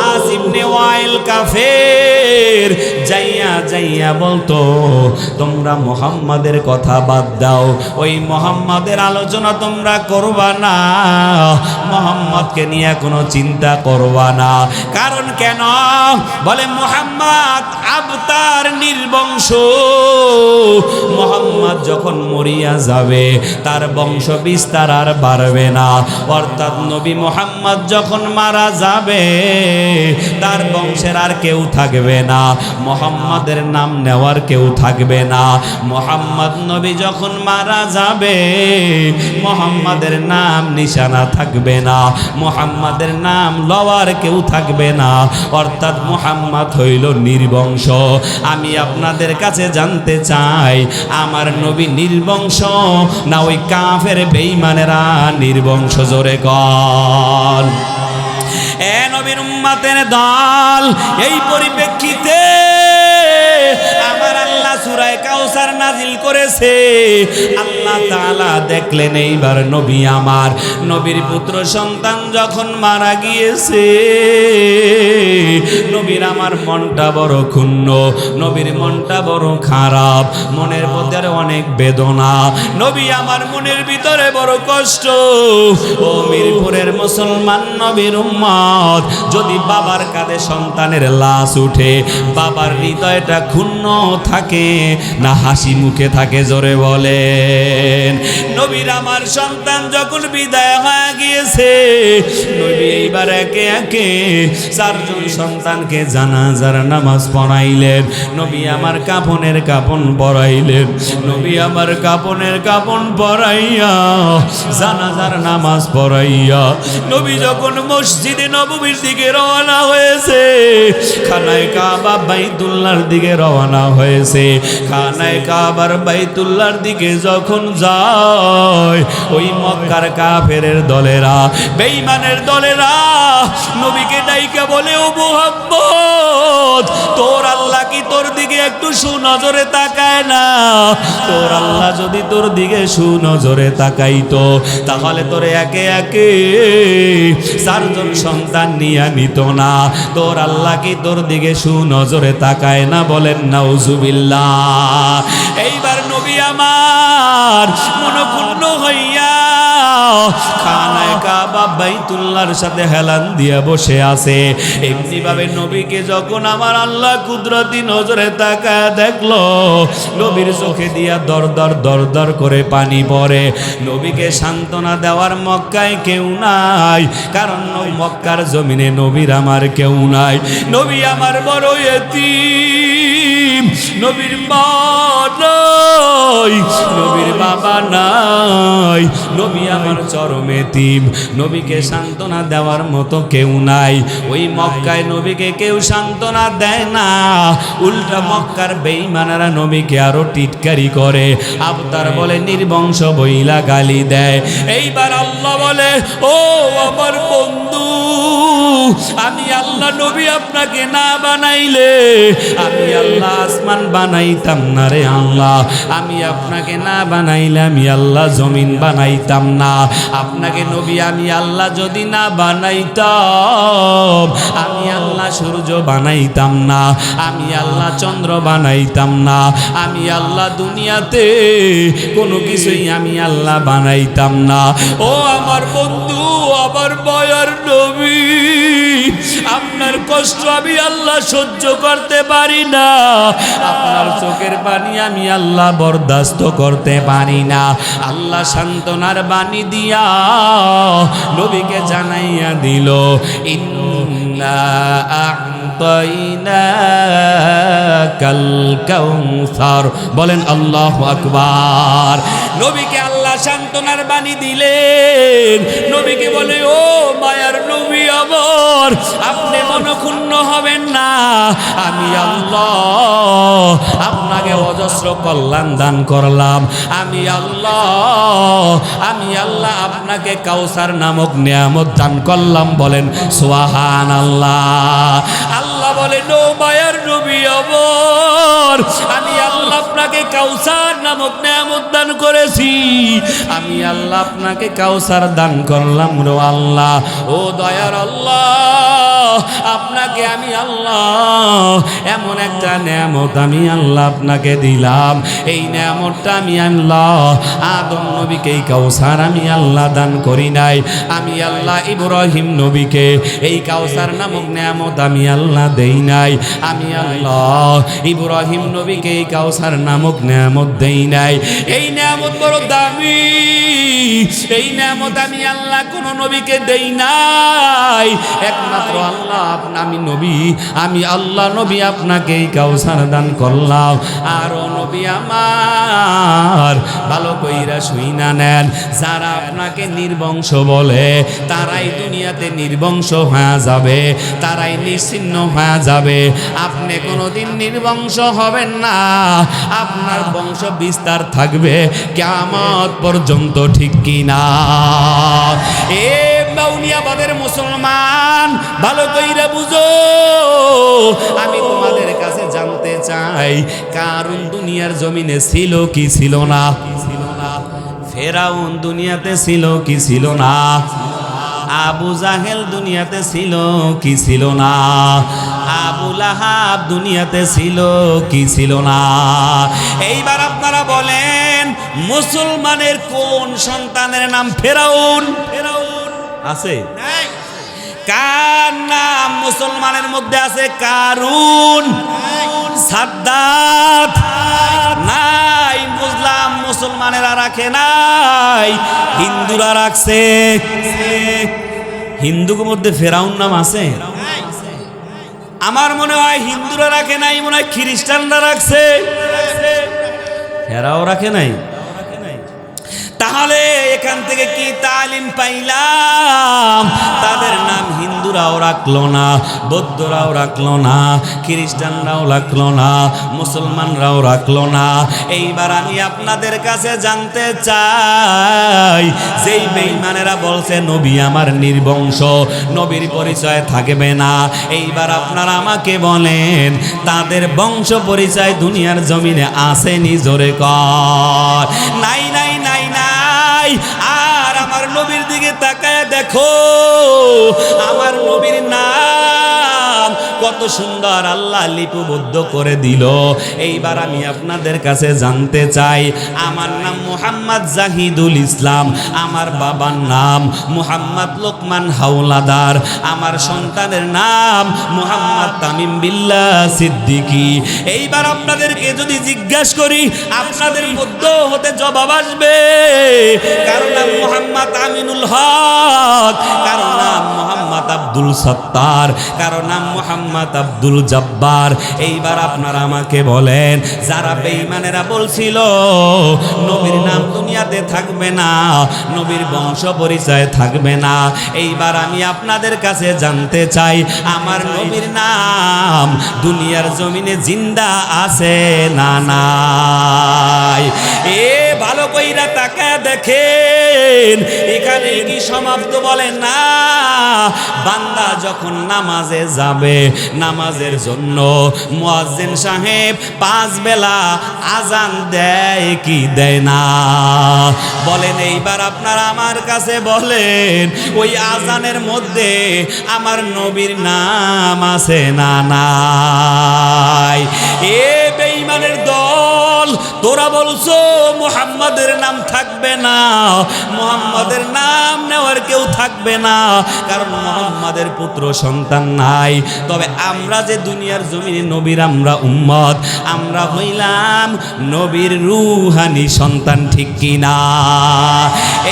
আসিফ ইবনে ওয়াইল কাফের যাইয়া যাইয়া বলতো, তোমরা মুহাম্মাদের কথা বাদ দাও, ওই মুহাম্মাদের আলোচনা তোমরা করবা না, মুহাম্মদকে নিয়ে কোনো চিন্তা করবা না। কারণ কেন? বলে মুহাম্মদ আবতার নির্বংশ, মুহাম্মদ যখন মরিয়া যাবে তার বংশ বিস্তার আর বাড়বে না। অর্থাৎ নবী মুহাম্মদ যখন মারা যাবে তার বংশের আর কেউ থাকবে না, মুহাম্মাদের নাম নেওয়ার কেউ থাকবে না। মুহাম্মদ নবী যখন মারা যাবে মুহাম্মাদের নাম নিশানা থাকবে না, মুহাম্মাদের নাম লওয়ার কেউ থাকবে না। অর্থাৎ মুহাম্মদ হইল নির্বংশ। আমি আপনাদের কাছে জানতে চাই, আমার নবী নির্বংশ না ওই কাফের বেঈমানেরা নির্বংশ? জোরে কর। এ নবীর উম্মতের দল, এই পরিপ্রেক্ষিতে আমার আল্লাহ সূরা কাউসার নাজিল করেছে। আল্লাহ তাআলা দেখলেন এইবার নবী আমার, নবীর পুত্র সন্তান যখন মারা গিয়েছে, নবীর আমার মনটা বড় ক্ষুণ্ণ, নবীর মনটা বড় খারাপ, মনের মধ্যে অনেক বেদনা, নবী আমার মনের ভিতরে বড় কষ্ট। ও মিরপুরের মুসলমান নবীর উম্মত, যদি বাবার কাঁধে সন্তানের লাশ উঠে, বাবার হৃদয়টা ক্ষুণ্ণ থাকে না হাসি মুখে থাকে? জোরে বলেন। নবীর আমার সন্তান যখন বিদায় হয়ে গিয়েছে, নবী এইবার একে একে চারজন সন্তানকে জানাজার নামাজ পড়াইলেন। নবী আমার কাফনের কাফন পড়াইলেন, নবী আমার কাফনের কাফন পড়াইয়া জানাজার নামাজ পড়াইয়া নবী যখন মসজিদে নববীর দিকে রওনা হয়েছে, খানায়ে কাবা বাইতুল্লাহর দিকে রওনা হয়েছে, খানায়ে কাবার বাইতুল্লাহর দিকে যখন যায়, ওই মক্কার কাফেরের দলেরা, বেঈমানের দলেরা নবীকে ডাইকা বলে, ও মুহাম্মদ, তোর আল্লাহ কি তোর দিকে একটু সুনজরে তাকায় না? তোর আল্লাহ যদি তোর দিকে সুনজরে তাকাইতো তাহলে তোরে একে একে চারজন সন্তান নিয়ে নিত না। তোর আল্লাহ কি তোর দিকে সুনজরে তাকায় না? বলেন নাউজুবিল্লাহ। এইবার নবী আমার মনক্ষুণ্ণ হইয়া খানায়ে কাবা বাইতুল্লাহর সাথে হেলান দিয়া বসে আছে। এমনি ভাবে নবীকে যখন আমার আল্লাহ কুদরতি নজরে তাকায় দেখলো, নবীর চোখে দিয়া দর দর দর দর করে পানি পড়ে। নবীকে সান্ত্বনা দেওয়ার মক্কায় কেউ নাই, কারণ মক্কার জমিনে নবীর আমার কেউ নাই। নবী আমার বড় এতিম, নবীর মা নাই, নবীর বাবা নাই, নবী আমার চরম এতিম। নবীকে সান্ত্বনা দেওয়ার মতো কেউ নাই। ওই মক্কায় নবীকে কেউ সান্ত্বনা দেয় না, উল্টা মক্কার বেঈমানেরা নবীকে আরো টিটকারি করে, আবতার বলে, নির্বংশ বইলা গালি দেয়। এইবার আল্লাহ বলে, ও আমার বন্ধু, আমি আল্লাহ নবী আপনাকে না বানাইলে আমি আল্লাহ আসমান বানাইতাম না রে আল্লাহ। আমি আপনাকে না বানাইলে আমি আল্লাহ জমিন বানাইতাম না। আপনাকে নবী আমি আল্লাহ যদি না বানাইতাম আমি আল্লাহ সূর্য বানাইতাম না, আমি আল্লাহ চন্দ্র বানাইতাম না, আমি আল্লাহ দুনিয়াতে কোনো কিছুই আমি আল্লাহ বানাইতাম না। ও আমার বন্ধু, আমার বয়ার নবী, আপনার কষ্ট আমি আল্লাহ সহ্য করতে পারি না, আপনার চোখের পানি আমি আল্লাহ বরদাস্ত করতে পারি না। আল্লাহ সান্ত্বনার বাণী দিয়া নবীকে জানাইয়া দিল, ইন্না আ'তাইনাকাল কাউসার। বলেন আল্লাহু আকবার। নবীকে আল্লাহ সান্ত্বনার বাণী দিলেন। নবীকে বলে, ও মায়ার নবী আমার, আপনি মনক্ষুণ্ণ হবেন না, আমি আল্লাহ আপনাকে অজস্র কল্যাণ দান করলাম। আমি আল্লাহ আপনাকে কাউসার নামক নিয়ামত দান করলাম। বলেন সুবহানাল্লাহ। আল্লাহ বলেন, ও মায়ার নবী আমার, আমি আল্লাহ আপনাকে কাউসার নামক নিয়ামত দান করেছি। আমি আল্লাহ আপনাকে কাউসার দান করলাম রে আল্লাহ। ও দয়ার আল্লাহ, আপনাকে আমি আল্লাহ এমন একটা নিয়ামত আমি আল্লাহ আপনাকে দিলাম। এই নিয়ামতটা আমি আল্লাহ আদম নবীকে এই কাউসার আমি আল্লাহ দান করি নাই। আমি আল্লাহ ইব্রাহিম নবীকে এই কাউসার নামক নিয়ামত আমি আল্লাহ দেই নাই। আমি আল্লাহ ইব্রাহিম নবীকে এই কাউসার নামক নিয়ামত দেই নাই। এই নিয়ামত বড় দামি, এই নিয়ামত আমি আল্লাহ কোন নবীকে দেই নাই। একমাত্র আল্লাহ আমি নবী, আমি আল্লাহ নবী আপনাকে এই কাউসার দান করলাম। আর ও নবী আমার, ভালো কইরা শুইনা নেন, যারা আপনাকে নির্বংশ বলে তারাই দুনিয়াতে নির্বংশ হয়ে যাবে, তারাই নিশ্চিহ্ন হয়ে যাবে। আপনি কোনোদিন নির্বংশ হবেন না, আপনার বংশ বিস্তার থাকবে কিয়ামত পর্যন্ত, ঠিক কিনা? এ বাউনিয়াবাদের মুসলমান, ভালো কইরা বুঝো। আমি তোমাদের কাছে জানতে চাই, কারণ দুনিয়ার জমিনে ছিল কি ছিল না? ফেরাউন দুনিয়াতে ছিল কি ছিল না? আবু জাহেল দুনিয়াতে ছিল কি ছিল না? আবু লাহাব দুনিয়াতে ছিল কি ছিল না? এইবার আপনারা বলেন, মুসলমানের কোন সন্তানের নাম ফেরাউন? ফেরাউন আছে? কার নাম মুসলমানের মধ্যে আছে? কারুন, সাদ্দাত নাই। বুঝলাম, মুসলমানেরা রাখে নাই, হিন্দুরা রাখছে। হিন্দুর মধ্যে ফেরাউন নাম আছে? আমার মনে হয় হিন্দুরা রাখে নাই, মনে হয় খ্রিস্টানরা রাখছে। ফেরাও রাখে নাই। তাহলে এখান থেকে কি তালিম পাইলাম? তাদের নাম হিন্দুরাও রাখলো না, বৌদ্ধরাও রাখলো না, খ্রিস্টানরাও রাখলো না, মুসলমানরাও রাখলো না। এইবার আমি আপনাদের কাছে জানতে চাই, যেই বেঈমানেরা বলছে নবী আমার নির্বংশ, নবীর পরিচয় থাকবে না, এইবার আপনারা আমাকে বলেন, তাদের বংশ পরিচয় দুনিয়ার জমিনে আসেনি? জোরে কর। নাই নাই নাই নাই। আর আমার নবীর দিকে তাকায় দেখো, আমার নবীর নাম কত সুন্দর আল্লাহ লিপিবদ্ধ করে দিল। এইবার আমি আপনাদের কাছে জানতে চাই, আমার নাম মুহাম্মদ জাহিদুল ইসলাম, আমার বাবার নাম মুহাম্মদ লোকমান হাওলাদার, আমার সন্তানের নাম মুহাম্মদ তামিম বিল্লাহ সিদ্দিকী। এইবার আপনাদেরকে যদি জিজ্ঞাসা করি, আপনাদের মধ্যে হতে জবাব আসবে, কারো নাম মুহাম্মদ আমিনুল হক, কারো নাম মুহাম্মদ আব্দুল সত্তার, কারো নাম মুহাম্মদ আব্দুল জব্বার। এইবার আপনারা আমাকে বলেন, যারা বেঈমানেরা বলছিল নবীর নাম দুনিয়াতে থাকবে না, নবীর বংশ পরিচয় থাকবে না, এইবার আমি আপনাদের কাছে জানতে চাই, আমার নবীর নাম দুনিয়ার জমিনে জিন্দা আছে না নাই? এ ভালো কইরা তাকায় দেখেন, এখানে কি সমাপ্ত? বলে না। বান্দা যখন নামাজে যাবে, নামাজের জন্য মুয়াজ্জিন সাহেব 5 বেলা আজান দেয় কি দেয় না? বলেন, এইবার আপনারা আমার কাছে বলেন, ওই আজানের মধ্যে আমার নবীর নাম আছে না নাই? এ বেঈমানের দল, তোরা বলছো মুহাম্মাদের নাম থাকবে না, মুহাম্মাদের নাম নেওয়ার কেউ থাকবে না, কারণ মুহাম্মাদের পুত্র সন্তান নাই। তবে আমরা যে দুনিয়ার জমিনে নবীর আমরা উম্মত, আমরা হইলাম নবীর রূহানি সন্তান, ঠিক কিনা?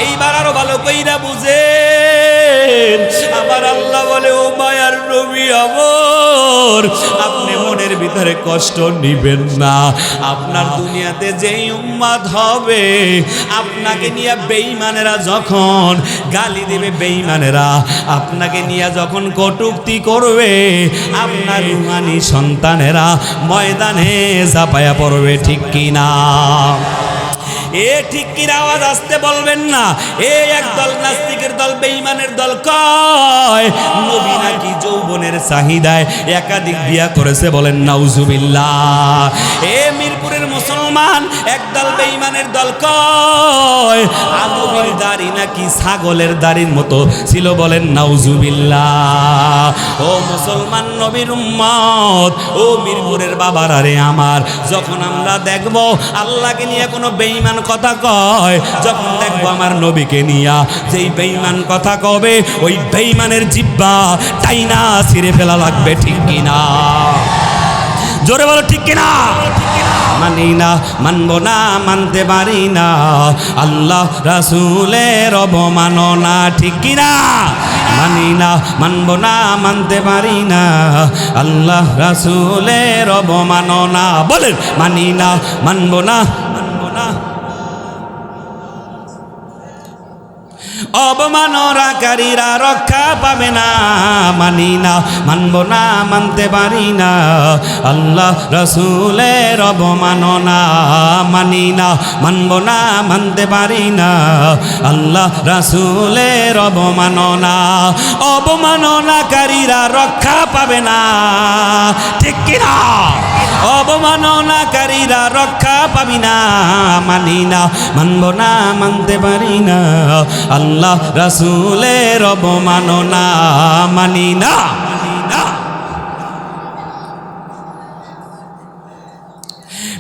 এইবার আরো ভালো কইরা বুঝেন, আমার আল্লাহ বলে, ও মায়ার নবী আমার, আপনি মনের ভিতরে প্রকারে কষ্ট নিবেন না। আপনার দুনিয়াতে যেই উম্মত হবে, আপনাকে নিয়ে বেঈমানেরা যখন গালি দেবে, বেঈমানেরা আপনাকে নিয়ে যখন কটূক্তি করবে, আপনার রুহানি সন্তানেরা ময়দানে ঝাঁপায়া পড়বে, ঠিক কিনা? এ ঠিক কিনা আওয়াজ আসতে বলবেন না। এ একদল নাস্তিকের দল, বেঈমানের দল কয় নবী নাকি যৌবনের চাহিদায় একাধিক বিয়া করেছে, বলেন নাউজুবিল্লাহ। এ মিরপুরের মুসলমান একদল বেঈমানের দল কয় নবীর দাড়ি নাকি ছাগলের দাড়ির মতো ছিল, বলেন নাউজুবিল্লাহ। ও মুসলমান নবীর উম্মত, ও মিরপুরের বাবারা রে আমার, যখন আমরা দেখব আল্লাহকে নিয়ে কোনো বেঈমান কথা কয়, যখন দেখবো আমার নবীকে নিয়া যেই বেঈমান কথা কবে, ওই বেঈমানের জিহ্বা টাইনা ছিঁড়ে ফেলা লাগবে, ঠিক কিনা? জোরে বলো ঠিক কিনা? মানি না, মানবো না, মানতে পারি না, আল্লাহ রাসূলের অবমাননা, ঠিক কিনা? মানি না, মানবো না, মানতে পারি না, আল্লাহ রাসূলের অবমাননা। বলেন মানি না, মানবো না, মানবো না, অবমাননাকারীরা রক্ষা পাবে না। মানি না, মানবো না, মানতে পারি না, আল্লাহ রাসূলের অবমাননা। মানি না, মানবো না, মানতে পারি না, আল্লাহ রাসূলের অবমাননা। অবমাননাকারীরা রক্ষা পাবে না, ঠিক কিনা? অবমাননাকারীরা রক্ষা পাবি না। মানি না, মানবো না, মানতে পারি না, আল্লাহ রাসূলের অবমাননা। মানি না, মানি না।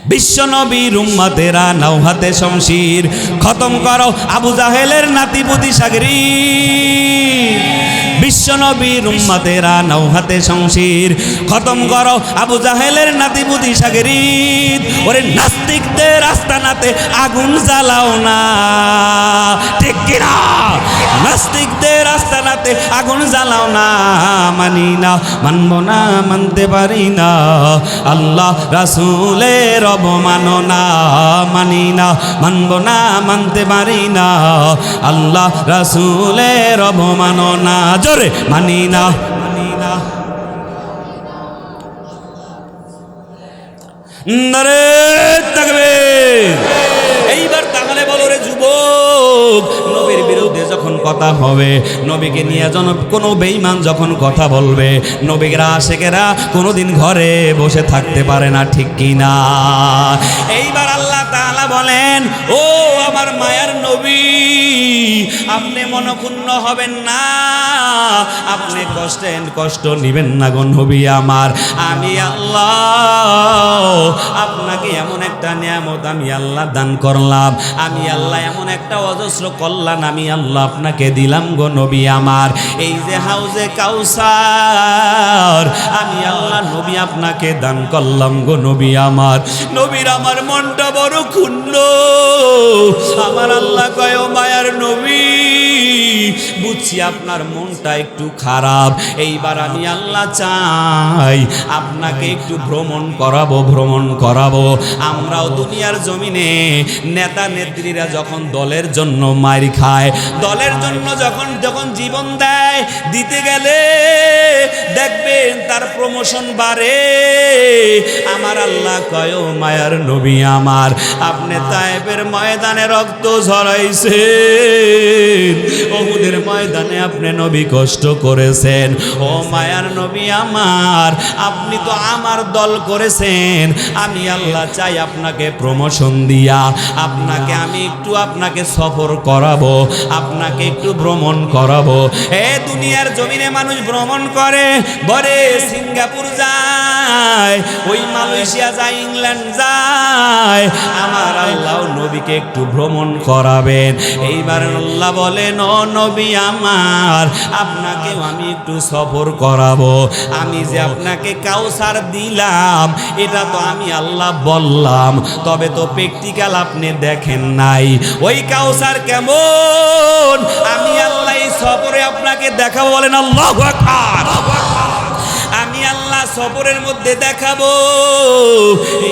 বিশ্ব নবীর উম্মতেরা নাও হাতে শমশির, খতম করো আবু জাহেলের নাতিপুতি সাগরীর। বিশ্ব নবীর উম্মতেরা নাও হাতে শমশির, খতম করো আবু জাহেলের নাতিপুতি সাগরীর। ওরে নাস্তিকদের আস্তানাতে আগুন জ্বালাও না, ঠিক কিনা? নাস্তিকদের আস্তানাতে আগুন জ্বালাও না। মানি না, মানবো না, মানতে পারি না, আল্লাহ রাসূলের অবমাননা। মানি না, মানবো না, মানতে পারি না, আল্লাহ রাসূলের অবমাননা। জোরে মানি না, মানি না। নারে তাকবীর। এইবার তাহলে বলো রে যুবক, নবীর বিরুদ্ধে যখন কথা হবে, নবীকে নিয়ে কোনো বেঈমান যখন কথা বলবে, নবীরা আশেকেরা কোনোদিন ঘরে বসে থাকতে পারে না, ঠিক কিনা? এইবার আল্লাহ তাআলা বলেন, ও আমার মায়ার নবী, আপনি মনক্ষুণ্ণ হবেন না, আপনি কষ্ট নিবেন না গো নবী আমার। আমি আল্লাহ আপনাকে এমন একটা নিয়ামত আমি আল্লাহ দান করলাম, আমি আল্লাহ এমন একটা অজস্র কল্যাণ আমি আল্লাহ আপনাকে দিলাম গো নবী আমার। এই যে হাউজে কাউসার আমি আল্লাহ নবী আপনাকে দান করলাম গো নবী আমার। নবীর আমার মনটা বড় ক্ষুণ্ণ। আমার আল্লাহ কয়, ও মায়ার নবী, বুঝছি আপনার মনটা একটু খারাপ, এইবার আমি আল্লাহ চাই আপনাকে একটু ভ্রমণ করাবো। আমরাও দুনিয়ার জমিনে নেতা নেত্রীরা যখন দলের জন্য মার খায়, দলের জন্য যখন জীবন দেয়, দিতে গেলে দেখবেন তার প্রমোশন বাড়ে। আমার আল্লাহ কয়, ও মায়ার নবী আমার, আপনি তায়েফের ময়দানে রক্ত ঝরাইছেন, উহুদের ময়দানে আপনি নবী কষ্ট করেছেন। ও মায়ার নবী আমার, আপনি তো আমার দল করেছেন, আমি আল্লাহ চাই আপনাকে প্রমোশন দিয়া আমি একটু সফর করাবো, আপনাকে একটু ভ্রমণ করাবো। এ দুনিয়ার জমিনে মানুষ ভ্রমণ করে, বলে সিঙ্গাপুর যায়, ওই মালয়েশিয়া যায়, ইংল্যান্ড যায়। আমার আল্লাহ নবীকে একটু ভ্রমণ করাবেন। এইবার আল্লাহ বলেন, ও নবী আমার, আপনাকেও আমি একটু সফর করাবো। আমি যে আপনাকে কাউসার দিলাম, এটা তো আমি আল্লাহ বললাম, তবে তো প্র্যাকটিক্যাল আপনি দেখেন নাই। ওই কাউসার কেমন আমি আল্লাহ এই সফরে আপনাকে দেখাবো। বলেন আল্লাহু আকবার। আমি আল্লাহ আল্লাহ সফরের মধ্যে দেখাবো।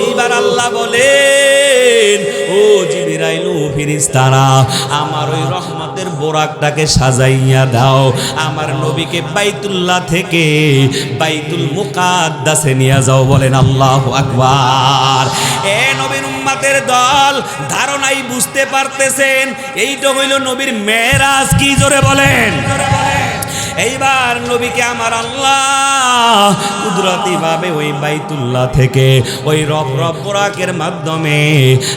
এইবার আল্লাহ বলেন, ও জিবরাইল ও ফেরেশতারা, আমার ওই রহমতের বোরাকটাকে সাজাইয়া দাও, আমার নবীকে বাইতুল্লাহ থেকে বাইতুল মুকাদ্দাসে নিয়ে যাও। বলেন আল্লাহু আকবার। এ নবীর উম্মতের দল, ধারণাই বুঝতে পারতেছেন এইটা হইল নবীর মেরাজ। কি জোরে বলেন। এইবার নবীকে আমার আল্লাহ কুদরতি ভাবে ওই বাইতুল্লাহ থেকে ওই রব বোরাকের মাধ্যমে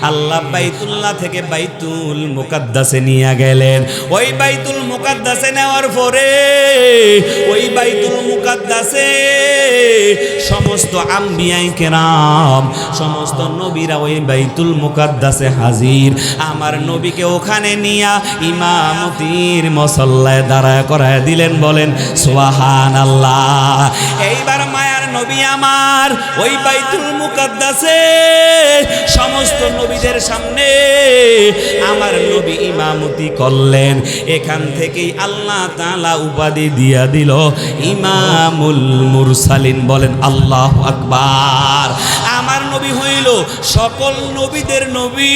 আল্লাহ বাইতুল্লাহ থেকে বাইতুল মুকাদ্দাসে নিয়ে গেলেন। ওই বাইতুল মুকাদ্দাসে নেওয়ার পরে ওই বাইতুল মুকাদ্দাসে সমস্ত আম্বিয়ায়ে কেরাম, সমস্ত নবীরা ওই বাইতুল মুকাদ্দাসে হাজির। আমার নবীকে ওখানে নিয়া ইমামতির মুসল্লায় দাঁড়া করায় দিলেন। বলেন সুবহানাল্লাহ। এইবার মায়ার নবী আমার ওই বাইতুল মুকাদ্দাসে সমস্ত নবীদের সামনে আমার নবী ইমামতি করলেন। এখান থেকেই আল্লাহ তাআলা উপাধি দিয়া দিল ইমামুল মুরসালিন। বলেন আল্লাহু আকবার। আমার নবী হইল সকল নবীদের নবী,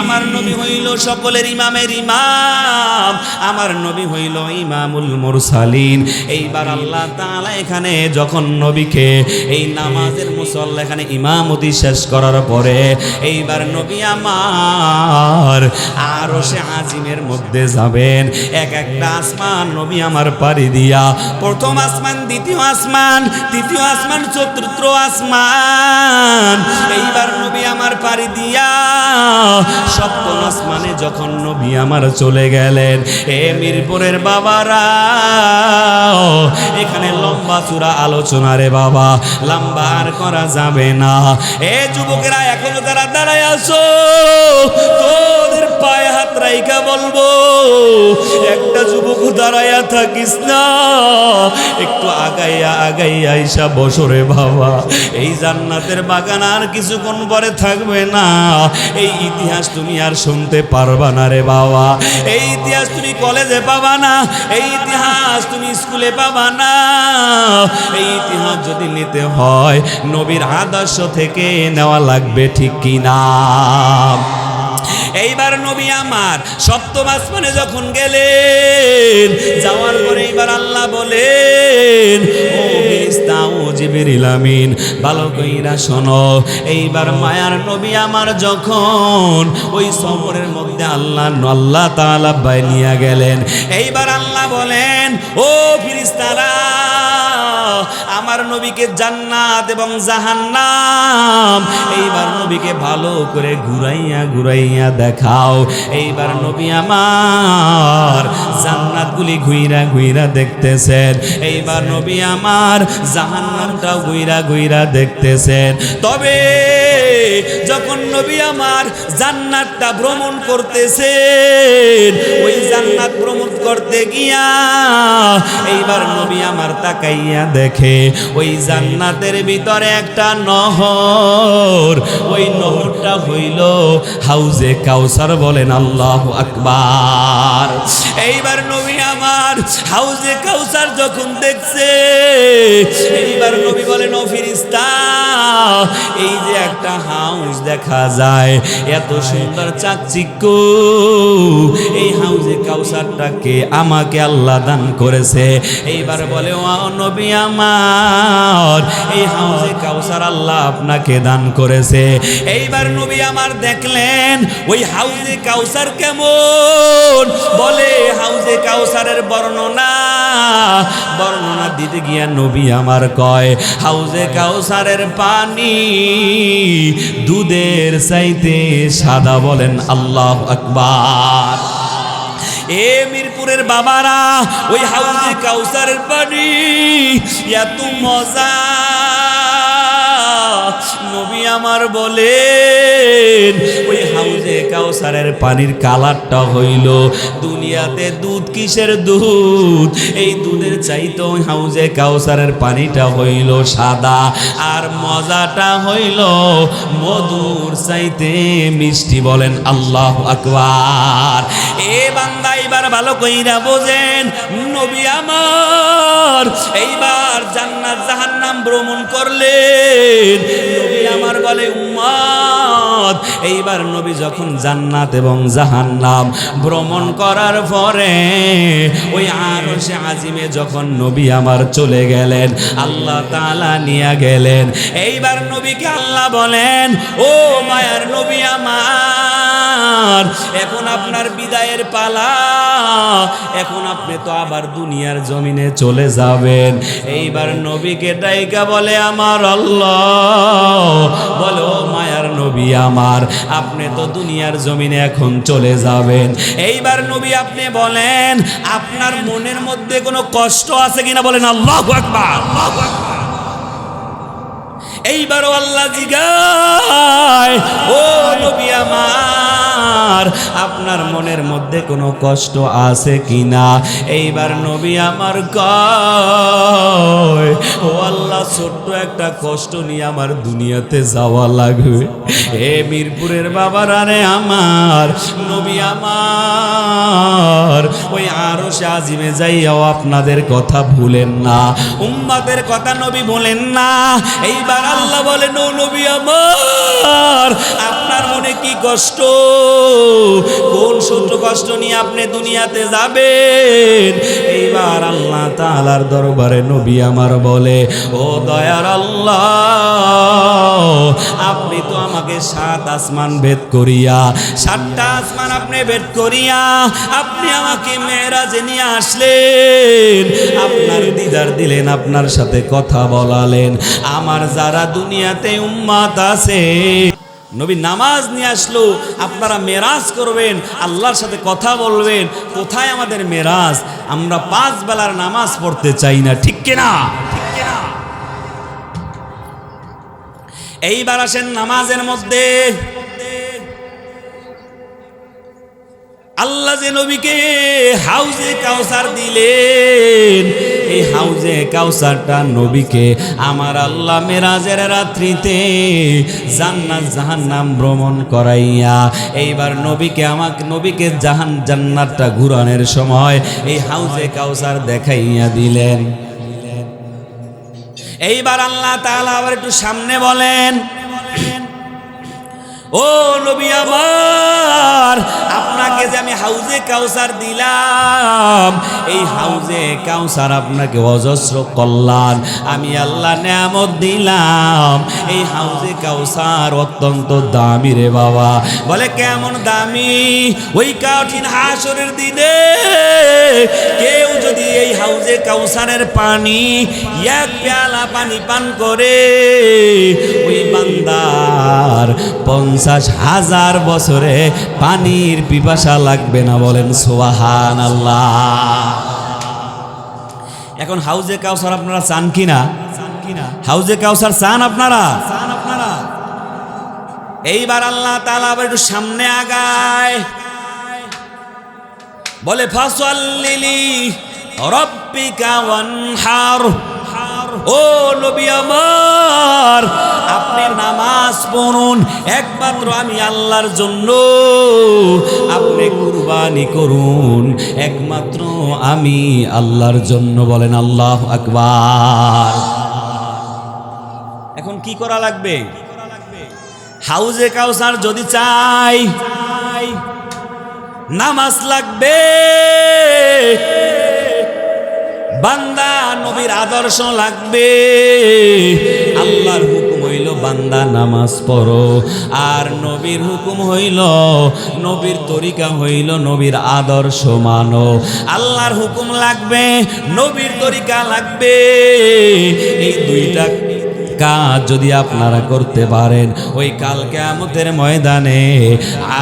আমার নবী হইল সকলের ইমামের ইমাম, আমার নবী হইল ইমামুল মুরসালিন। এইবার আল্লাহ তাআলা এখানে যখন নবীকে এই নামাজের মুসল্লা এখানে ইমামতি শেষ করার পরে এইবার নবী আমার আরশে আজিমের মধ্যে যাবেন। এক একটা আসমান নবী আমার পাড়ি দিয়া, প্রথম আসমান, দ্বিতীয় আসমান, তৃতীয় আসমান, চতুর্থ আসমান, এইবার নবী আমার পাড়ি দিয়া সপ্তম আসমানে যখন নবী আমার চলে গেলেন। এ মিরপুরের বাবারা, এখানে লম্বা চূড়া আলোচনা রে বাবা, লম্বা আর করা যাবে না। এ যুবকেরা এখনো যারা দাঁড়ায় আছো, তোদের পায়ে হাত রাইখা বলবো, একটা যুবক দাঁড়ায়া থাকিস না, একটু আগাইয়া আগাইয়া আইসা বসরে বাবা। এই জান্নাতের বাগান আর কিছুক্ষণ পরে থাকবে না। এই ইতিহাস তুমি আর শুনতে পারবা না রে বাবা। এই ইতিহাস তুমি কলেজে পাবা না, এই ইতিহাস তুমি স্কুলে পাবা না। এই ইতিহাস যদি নিতে হয় নবীর আদর্শ থেকে নেওয়া লাগবে, ঠিক কিনা? এইবার নবী আমার সপ্তম আসমানে যখন গেলেন, যাওয়ার পরে এইবার আল্লাহ বলেন, ও ফেরেশতা, ও জিবরিল আমিন, ভালো কইরা শোনো। এইবার মায়ার নবী আমার যখন ওই সফরের মধ্যে আল্লাহ তাআলা বাইনিয়া গেলেন, এইবার আল্লাহ বলেন, ও ফেরেশতারা, আমার নবীকে জান্নাত এবং জাহান্নাম এইবার নবীকে ভালো করে ঘুরাইয়া ঘুরাইয়া দেখাও। এইবার নবী আমার জান্নাতগুলি ঘুইরা ঘুইরা দেখতেছেন, এইবার নবী আমার জাহান্নামটা ঘুইরা ঘুইরা দেখতেছেন। তবে যখন নবী আমার জান্নাতটা ভ্রমণ করতেছেন, ওই জান্নাত ভ্রমণ করতে গিয়া এইবার নবী আমার তাকাইয়া দেখে ওই জান্নাতের ভিতরে একটা নহর, ওই নহরটা হইল হাউজে কাউসার। বলেন আল্লাহু আকবার। এইবার নবী আমার হাউজে কাউসার যখন দেখছে, এইবার নবী বলেন, ও ফেরেশতা, এই যে একটা হাউস দেখা যায়, এত সুন্দর চাকচিক্য, এই হাউজে কাউসারটাকে আমাকে আল্লাহ দান করেছে। এইবার বলে, ও নবী আমার, এই হাউজে কাউসার আল্লাহ আপনাকে দান করেছে। এইবার নবী আমার দেখলেন ওই হাউজে কাউসার কেমন। বলে হাউজে কাউসারের বর্ণনা দিতে গিয়া নবী আমার কয়, হাউজে কাউসারের পানি দুধের চাইতে সাদা। বলেন আল্লাহু আকবার। এ মিরপুরের বাবারা, ওই হাউজে কাউসারের পানি এত মজা, নবী আমার বলেন ওই হাউজে কাউসারের পানির কালারটা হইল দুনিয়াতে দুধ কিসের দুধ, এই দুধের চাইতে ওই হাউজে কাউসারের পানিটা হইল সাদা, আর মজাটা হইল মধুর চাইতে মিষ্টি। বলেন আল্লাহু আকবার। এ বান্দা এবার ভালো কইরা বোঝেন, নবী আমার এইবার জান্নাত জাহান্নাম ভ্রমণ করলেন। নবী আমার বলে উম্মত, এইবার নবী যখন জান্নাত এবং জাহান্নাম ভ্রমণ করার পরে ওই আরশে আজিমে যখন নবী আমার চলে গেলেন, আল্লাহ তাআলা নিয়ে গেলেন। এইবার নবীকে আল্লাহ বলেন, ও মায়ার নবী আমার, এখন আপনার বিদায়ের পালা, এখন আপনি তো আবার দুনিয়ার জমিনে চলে যাবেন। এইবার নবীকে ডাইকা বলে আমার আল্লাহ, বলে ও মায়ার নবী আমার, আপনি তো দুনিয়ার জমিনে এখন চলে যাবেন। এইবার নবী আপনি বলেন আপনার মনের মধ্যে কোনো কষ্ট আছে কিনা, বলেন আল্লাহু আকবার। এইবারও আল্লাহ জিগায়, ও নবী আমার, আপনার মনের মধ্যে কোনো কষ্ট আছে কিনা। এইবার নবী আমার কয়, ও আল্লাহ, ছোট্ট একটা কষ্ট নিয়ে আমার দুনিয়াতে যাওয়া লাগবে। এ মিরপুরের বাবারা রে আমার, নবী আমার ওই আরশে আজিমে যাইয়াও আপনাদের কথা ভুলেন না, উম্মতের কথা নবী ভুলেন না। এইবার আল্লাহ বলেন, ও নবী আমার, আপনার মনে কি কষ্ট, কোন ছোট কষ্ট নিয়ে আপনি দুনিয়াতে যাবেন। এইবার আল্লাহ তাআলার দরবারে নবী আমার বলে, ও দয়ার আল্লাহ, আপনি তো আমাকে 7 আসমান ভেদ করিয়া, 7টা আসমান আপনি ভেদ করিয়া আপনি আমাকে মেরাজে নিয়ে আসলেন, আপনার দিদার দিলেন, আপনার সাথে কথা বলালেন। আমার যারা দুনিয়াতে উম্মত আছে, নবী নামাজ নিয়ে আসলো, আপনারা মেরাজ করবেন, আল্লাহর সাথে কথা বলবেন। কোথায় আমাদের মেরাজ? আমরা 5 বেলার নামাজ পড়তে চাই না, ঠিক কিনা? এইবার আসেন নামাজের মধ্যে। আল্লাহ যে নবীকে হাউজে কাউসার দিলেন, এই হাউজে কাউসারটা নবীকে আমার আল্লাহ মেরাজের রাত্রিতে জান্নাত জাহান্নাম ভ্রমণ করাইয়া এইবার নবীকে জান্নাতটা ঘুরানোর সময় এই হাউজে কাউসার দেখাইয়া দিলেন। এইবার আল্লাহ তাআলা আবার একটু সামনে বলেন, ও নবী আমার, আপনাকে যে আমি হাউজে কাউসার দিলাম, এই হাউজে কাউসার আপনাকে অজস্র কল্যাণ আমি আল্লাহ নেয়ামত দিলাম। এই হাউজে কাউসার অত্যন্ত দামি রে বাবা। বলে কেমন দামি? ওই কঠিন হাসরের দিনে কেউ যদি এই হাউজে কাউসারের পানি, 1 পেয়ালা পানি পান করে, ওই বান্দার 50,000 বছরে পানির পিপাসা লাগবে না। বলেন সুবহানাল্লাহ। এখন হাউজে কাউসার আপনারা চান কিনা? হাউজে কাউসার চান আপনারা? এইবার আল্লাহ তাআলা আবার একটু সামনে আগায়, বলে ফাসাল্লি রাব্বিকা ওয়ানহার। ও নবী আমার, আপনি নামাজ পড়ুন একমাত্র আমি আল্লাহর জন্য, আপনি কুরবানি করুন একমাত্র আমি আল্লাহর জন্য। বলেন আল্লাহু আকবার। এখন কি করা লাগবে? হাউজে কাউসার যদি চাই, নামাজ লাগবে, বান্দা নবীর আদর্শ লাগবে। আল্লাহর হুকুম হইল বান্দা নামাজ পড়ো, আর নবীর হুকুম হইল, নবীর তরিকা হইল নবীর আদর্শ মানো। আল্লাহর হুকুম লাগবে, নবীর তরিকা লাগবে। এই কাজ যদি আপনারা করতে পারেন, ওই কাল কিয়ামতের ময়দানে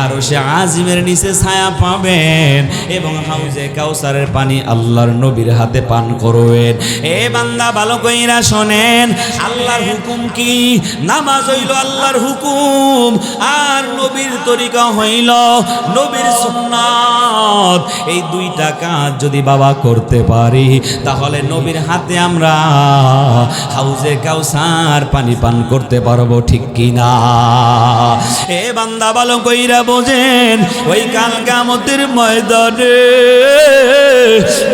আরশে আজিমের নিচে ছায়া পাবেন এবং হাউজে কাউসারের পানি আল্লাহর নবীর হাতে পান করবেন। এ বান্দা ভালো কইরা শোনেন, আল্লাহর হুকুম কি? নামাজ হইল আল্লাহর হুকুম, আর নবীর তরিকা হইল নবীর সুন্নাত। এই দুইটা কাজ যদি বাবা করতে পারি, তাহলে নবীর হাতে আমরা হাউজে কাউসার পানি পান করতে পারবো, ঠিক কিনা? এ বান্দা ভালো কইরা বোঝেন, ওই কাল কিয়ামতের ময়দানে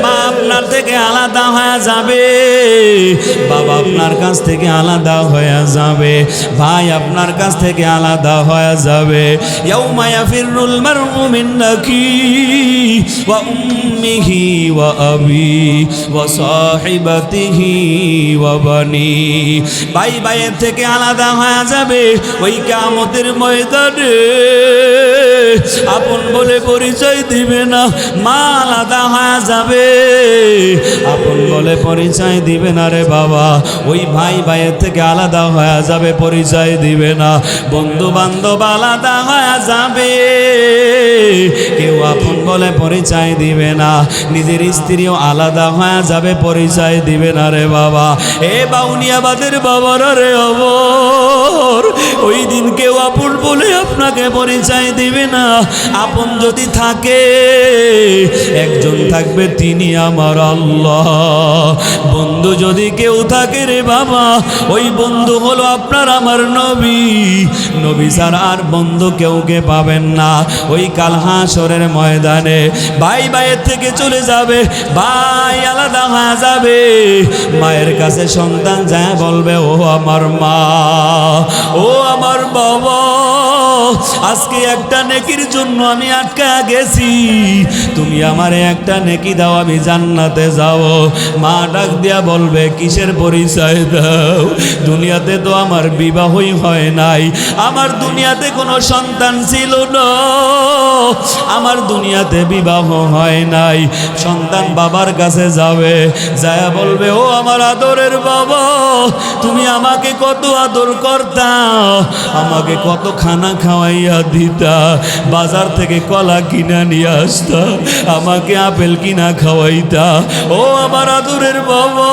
মা আপনার থেকে আলাদা হয়ে যাবে, বাবা আপনার কাছ থেকে আলাদা হয়ে যাবে, ভাই আপনার কাছ থেকে আলাদা হয়ে যাবে। ইয়াউমা ইয়াফিরুল মারউ মিন আখি ওয়া উম্মিহি ওয়া আবি ওয়া সাহিবাতিহি ওয়া বানি। ভাই ভাইয়ের থেকে আলাদা হয়ে যাবে ওই কিয়ামতের ময়দানে, আপন বলে পরিচয় দিবে না, মা আলাদা হয়ে যাবে, আপন বলে পরিচয় দিবে না রে বাবা। ওই ভাই ভাইয়ের থেকে আলাদা হয়ে যাবে, পরিচয় দিবে না, বন্ধু বান্ধব আলাদা হয়ে যাবে, কেউ আপন বলে পরিচয় দিবে না, নিজের স্ত্রীও আলাদা হয়ে যাবে, পরিচয় দিবে না রে বাবা। এ বাউনিয়াবাদের বাবারা রে অবর, ওই দিন কেউ আপন বলে আপনাকে পরিচয় দিবে না। আপন যদি থাকে, একজন থাকবে, তিনি আমার আল্লাহ। বন্ধু যদি কেউ থাকে রে বাবা, ওই বন্ধু হলো আপনার আমার নবী। নবী ছাড়া আর বন্ধু কেউকে পাবেন না। ওই কাল হাসরের ময়দানে ভাই ভাইয়ের থেকে চলে যাবে, ভাই আলাদা হয়ে যাবে, মায়ের কাছে সন্তান যায় বলবে, ও আমার মা, ও আমার বাবা, আজকে একটা নেকির জন্য আমি আটকা গেছি, তুমি আমারে একটা নেকি দাও, আমি জান্নাতে যাব। মা ডাক দিয়া বলবে, কিসের পরিচয় দাও? দুনিয়াতে তো আমার বিবাহই হয় নাই, আমার দুনিয়াতে কোনো সন্তান ছিল না, আমার দুনিয়াতে বিবাহ হয় নাই। সন্তান বাবার কাছে যাবে, যায়া বলবে, ও আমার আদরের বাবা, তুমি আমাকে কত আদর করতা, আমাকে কত খানা খাওয়াইয়া দিতা, বাজার থেকে কলা কিনা নিয়ে আসতা, আমাকে আপেল কিনা খাওয়াইতা, ও আমার আদরের বাবা,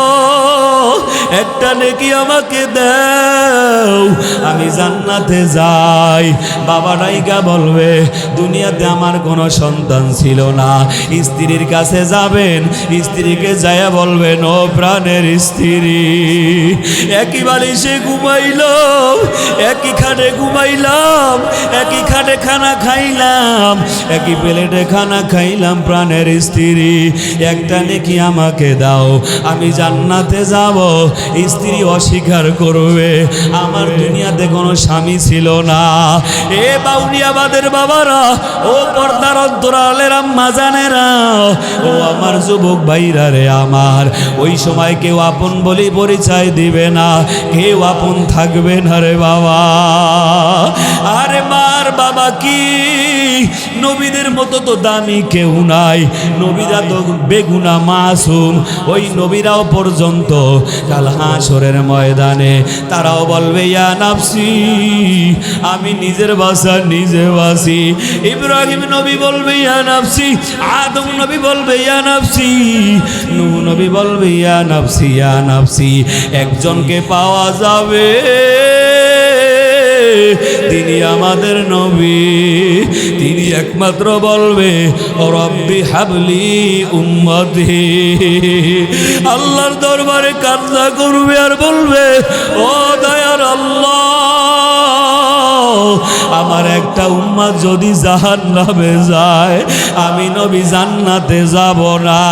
একটা নেকি আমাকে দাও, আমি জান্নাতে যাই। বাবা ডাইকা বলবে, দুনিয়াতে আমার কোনো সন্তান ছিল না। স্ত্রীর কাছে যাবেন, স্ত্রীকে যায়া বলবেন, ও প্রাণের স্ত্রী, একই বালিশে ঘুমাইলাম, একই খাটে ঘুমাইলাম, একই খাটে খানা খাইলাম, একই প্লেটে খানা খাইলাম, প্রাণের স্ত্রী, একটা নেকি আমাকে দাও, আমি জান্নাতে যাব। স্ত্রী অস্বীকার করবে, আমার দুনিয়াতে কোনো স্বামী ছিল না। এ বাউনিয়াবাদের বাবারা, ও পর্দার অন্তরালের আম্মা জানেরা, ও আমার যুবক ভাইরা রে আমার, ওই সময় কেউ আপন বলি পরিচয় দিবে না, কেউ আপন থাকবে না রে বাবা। আরে মার বাবা কি, নবীদের মতো তো দামি কেউ নাই, নবীরা তো বেগুনা মাসুম, ওই নবীরাও পর্যন্ত কাল হাসরের ময়দানে তারাও বলবে, ইয়া নাফসি, আমি নিজের বাসা নিজে বাসি। ইব্রাহিম নবী বলবে, ইয়া নাফসি, আদম নবী বলবে, ইয়া নাফসি, নূহ নবী বলবে, ইয়া নাফসি, ইয়া নাফসি। একজনকে পাওয়া যাবে, তিনি আমাদের নবী, তিনি একমাত্র বলবে, ও রব্বি হাবলি উম্মতি, আল্লাহর দরবারে কান্না করবে আর বলবে, ও দয়ার আল্লাহ, আমার একটা উম্মত যদি জাহান্নামে যায়, আমি নবী জান্নাতে যাব না।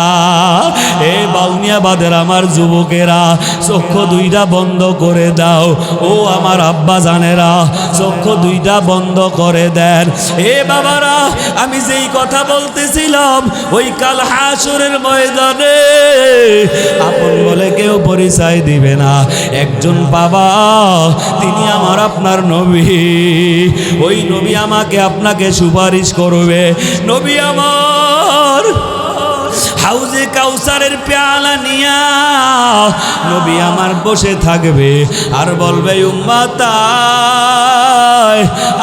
এ বাউনিয়াবাদের আমার যুবকেরা, চক্ষু দুইটা বন্ধ করে দাও, ও আমার আব্বা জানেরা, চক্ষু দুইটা বন্ধ করে দেন। এ বাবারা, আমি যেই কথা বলতেছিলাম, ওই কাল হাসরের ময়দানে আপন বলে কেউ পরিচয় দিবে না, একজন বাবা, তিনি আমার আপনার নবী। ওই নবী আমাকে আপনাকে সুপারিশ করবে, নবী আমার হাউজে কাউসারের পেয়ালা নিয়া নবী আমার বসে থাকবে আর বলবে উম্মাতায়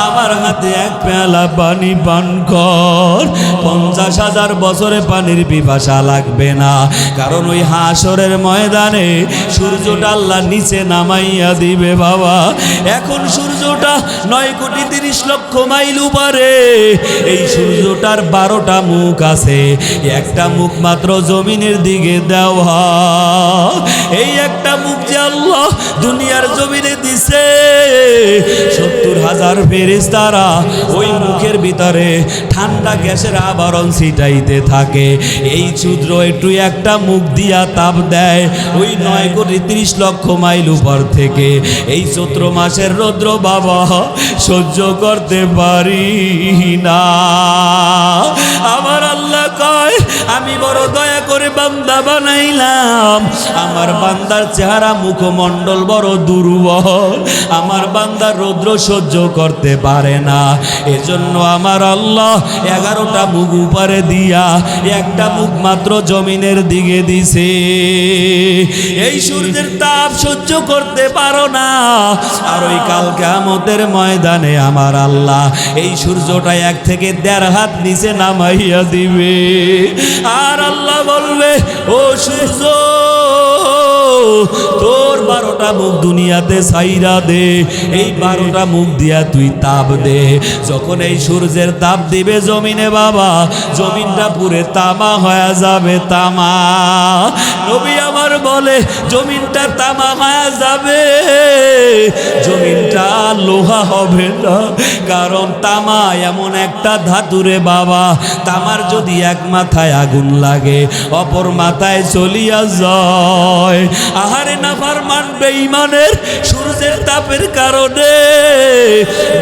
আমার হাতে এক পেয়ালা পানি পান কর। 50,000 বছরে পানির পিপাসা লাগবে না, কারণ ওই হাসরের ময়দানে সূর্যটা আল্লাহ নিচে নামাইয়া দিবে বাবা। এখন সূর্যটা 9,30,00,000 মাইল উপরে, এই সূর্যটার 12টা মুখ আছে, একটা মুখ মাত্র জমিনের দিকে দেওয়া। এই একটা মুখ যে আল্লাহ দুনিয়ার জমিনে দিছে, 70,000 ফেরেশতারা ওই মুখের ভিতরে ঠান্ডা গ্যাসের আবরণ ছিটাইতে থাকে। এই সূর্য একটু একটা মুখ দিয়া তাপ দেয় ওই 9,30,00,000 মাইল উপর থেকে। এই চৈত্র মাসের রৌদ্র বাবা সহ্য করতে পারি না। আমার আল্লাহ কয় আমি বড় দয়া করে বান্দা বানাইলাম, আমার বান্দার চেহারা মুখমণ্ডল বড় দুর্বল, আমার বান্দা রৌদ্র সহ্য করতে পারে না। এজন্য আমার আল্লাহ 11টা মুখ উপরে দিয়া একটা মুখ মাত্র জমিনের দিকে দিছে। এই সূর্যের তাপ সহ্য করতে পারো না, আর ওই কাল কিয়ামতের ময়দানে আমার আল্লাহ এই সূর্যটা 1 থেকে 1.5 হাত নিচে নামাইয়া দিবে। আর আল্লাহ বলবে ও সূর্য তোর 12টা মুখ দুনিয়াতে ছাইরা দে, এই 12টা মুখ দিয়া তুই তাপ দে। যখন এই সূর্যের তাপ দিবে জমিনে বাবা, জমিনটা পুরে তামা হয়ে যাবে, তামা। নবী আমার বলে জমিনটা তামা হয়ে যাবে, জমিনটা লোহা হবে না, কারণ তামা এমন একটা ধাতুরে বাবা, তামার যদি এক মাথায় আগুন লাগে অপর মাথায় চলিয়া যায়। আহারে নাফরমান বেঈমানের সূর্যের তাপের কারণে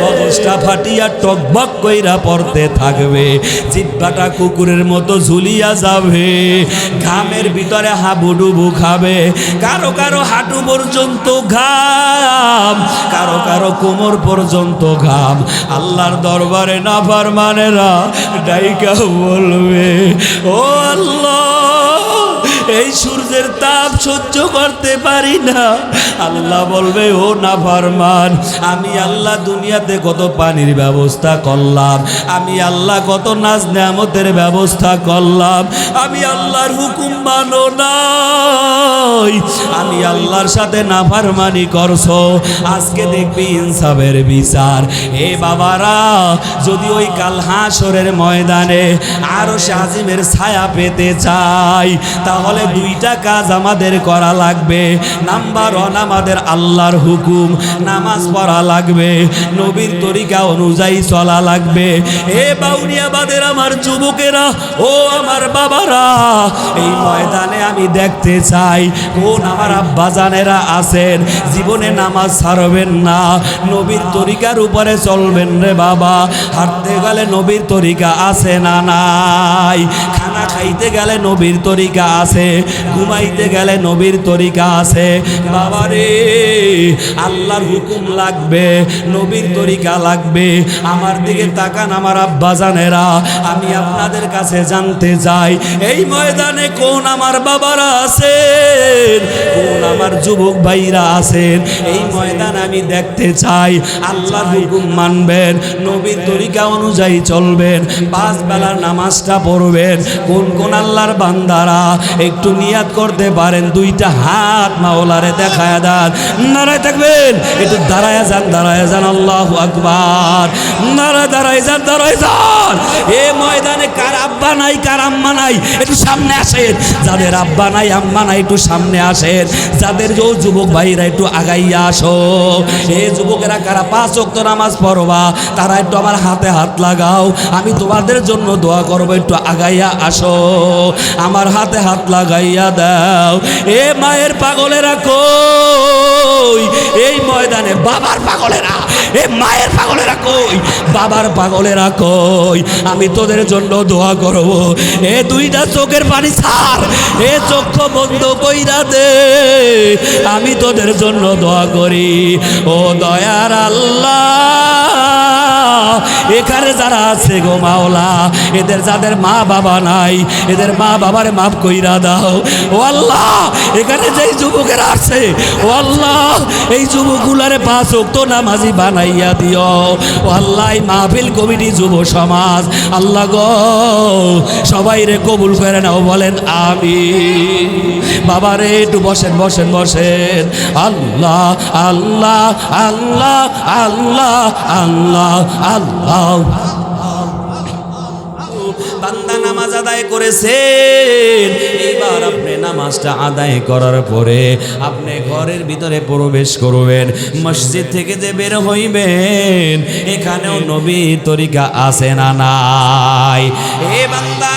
মগজটা ফাটিয়া টকবক কইরা পড়তে থাকবে, জিহ্বাটা কুকুরের মতো ঝুলিয়া যাবে, ঘামের ভিতরে হাবুডুবু খাবে, কারো কারো হাঁটু পর্যন্ত ঘাম, কারো কারো কোমর পর্যন্ত ঘাম। আল্লাহর দরবারে নাফরমানেরা ডাইকা বলবে ও আল্লাহ এই সূর্যের তাপ সহ্য করতে পারি না। আল্লাহ বলবে ও নাফরমান, আমি আল্লাহ দুনিয়াতে কত পানির ব্যবস্থা করলাম, আমি আল্লাহ কত নাজ নেয়ামতের ব্যবস্থা করলাম, আমি আল্লাহর হুকুম মানো নাই, আমি আল্লাহর সাথে নাফরমানি করছো, আজকে দেখবি ইনসাফের বিচার। এ বাবারা, যদি ওই কাল হাসরের ময়দানে আরশে আজিমের ছায়া পেতে চাই, তাহলে 2টা কাজ আমাদের করা লাগবে। নাম্বার 1, আমাদের আল্লাহর হুকুম নামাজ পড়া লাগবে, নবীর তরিকা অনুযায়ী চলা লাগবে। এ বাউনিয়াবাদের আমার যুবকেরা, ও আমার বাবারা, এই ময়দানে আমি দেখতে চাই কোন আমার আব্বাজানেরা আছেন জীবনে নামাজ ছাড়বেন না, নবীর তরিকার উপরে চলবেন রে বাবা। হাঁটতে গেলে নবীর তরিকা আছে না নাই, খানা খাইতে গেলে নবীর তরিকা আছে, ঘুমাইতে গেলে নবীর তরিকা আছে। বাবারে, আল্লাহর হুকুম লাগবে, নবীর তরিকা লাগবে। আমার দিকে তাকান আমার আব্বাজানেরা, আমি আপনাদের কাছে জানতে চাই এই ময়দানে কোন আমার বাবারা আছেন, কোন আমার যুবক ভাইরা আছেন। এই ময়দান আমি দেখতে চাই আল্লাহর হুকুম মানবেন, নবীর তরিকা অনুযায়ী চলবেন, 5 বেলার নামাজটা পড়বেন। কোন কোন আল্লাহর বান্দারা একটু নিয়াত করতে পারেন, 2টা হাত মাওলারে দেখায় দেন, নারায় থাকবেন, একটু দাঁড়ায় যান, দাঁড়ায় যান, আল্লাহু আকবার, নারায় দাঁড়ায় যান, দাঁড়ায় যান। এ ময়দানে কার আব্বা নাই, কার আম্মা নাই, একটু সামনে আসেন। যাদের আব্বা নাই, আম্মা নাই, একটু সামনে আসেন। যাদের যুবক ভাইরা একটু আগাইয়া আসো। এ যুবকেরা কারা 5 ওয়াক্ত নামাজ পড়বা, তারা একটু আমার হাতে হাত লাগাও, আমি তোমাদের জন্য দোয়া করবো, একটু আগাইয়া আসো, আমার হাতে হাত লাগাইয়া দাও। এ মায়ের পাগলেরা কই? এই ময়দানে বাবার পাগলেরা, এ মায়ের পাগলেরা কই? বাবার পাগলেরা কই? আমি তোদের জন্য দোয়া করব। এ 2টা চোখের পানি ছাড়, এ চক্ষু বন্ধ কইরা দে, আমি তোদের জন্য দোয়া করি। ও দয়ার আল্লাহ, এখানে যারা আছে গো মাওলা, এদের যাদের মা বাবা নাই, এদের মা বাবারে মাফ কইরা দাও ও আল্লাহ। এখানে যেই যুবকেরা আছে ও আল্লাহ, এই যুবকগুলারে 5 ওয়াক্ত নামাজি বানাইয়া দিও ও আল্লাহ। এই মাহফিল কমিটি, যুব সমাজ, আল্লাহ গো সবাই রে কবুল করে নাও, বলেন আমিন। বাবা রে একটু বসেন বসেন বসেন। আল্লাহ আল্লাহ আল্লাহ আল্লাহ আল্লাহ আল্লাহ। বান্দা নামাজ আদায় করেছেন, এইবার আপনি নামাজটা আদায় করার পরে আপনি ঘরের ভিতরে প্রবেশ করবেন। মসজিদ থেকে যে বের হইবেন, এখানেও নবীর তরিকা আছে না নাই? এ বান্দা,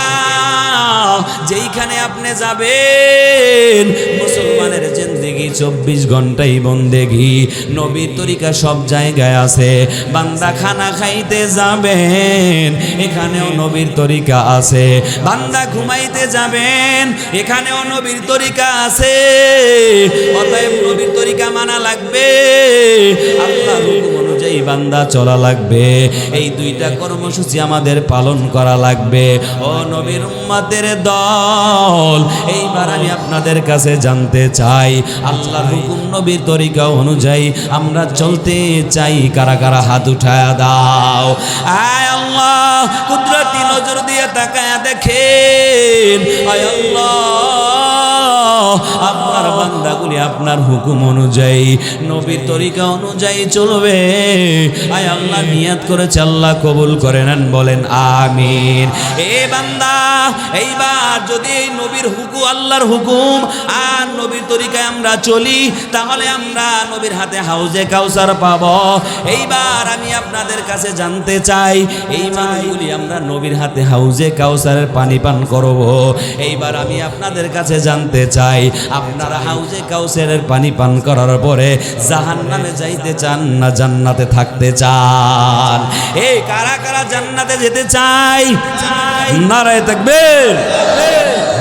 যেইখানে আপনি যাবেন, মুসলমানের জিন্দেগি 24 ঘন্টাই বন্দেগি, নবীর তরিকা সব জায়গায় আছে। বান্দা খানা খাইতে যাবেন, এখানেও নবীর তরিকা আছে। বান্দা ঘুমাইতে যাবেন, এখানেও নবীর তরিকা আছে। অতএব নবীর তরিকা মানা লাগবে, আল্লাহর হুকুম অনুযায়ী বান্দা চলা লাগবে। এই 2টা কর্মসূচি আমাদের পালন করা লাগবে। ও নবীর উম্মতের দল, এইবার আমি আপনাদের কাছে জানতে চাই, আল্লাহর হুকুম নবীর তরিকা অনুযায়ী আমরা চলতে চাই কারা কারা? হাত উঠায়া দাও। আয় আল্লাহ, কুদরতি নজর দিয়ে তাকায়া দেখেন, আয় আল্লাহ আপনার বান্দাগুলি আপনার হুকুম অনুযায়ী, নবীর তরিকা অনুযায়ী চলবে। আয় আল্লাহ নিয়ত করেছে, আল্লাহ কবুল করে নেন, বলেন আমিন। এ বান্দা, এইবার যদি এই নবীর হুকুম, আল্লাহর হুকুম আর নবীর তরিকায় আমরা চলি, তাহলে আমরা নবীর হাতে হাউজে কাউসার পাবো। এইবার আমি আপনাদের কাছে জানতে চাই, এই মাহফিলে আমরা নবীর হাতে হাউজে কাউসারের পানি পান করব। এইবার আমি আপনাদের কাছে জানতে চাই, আপনারা হাউজে কাউসারের পানি পান করার পরে জাহান্নামে যাইতে চান না জান্নাতে থাকতে চান? এই কারা কারা জান্নাতে যেতে চাই? নারায়ে তাকবীর।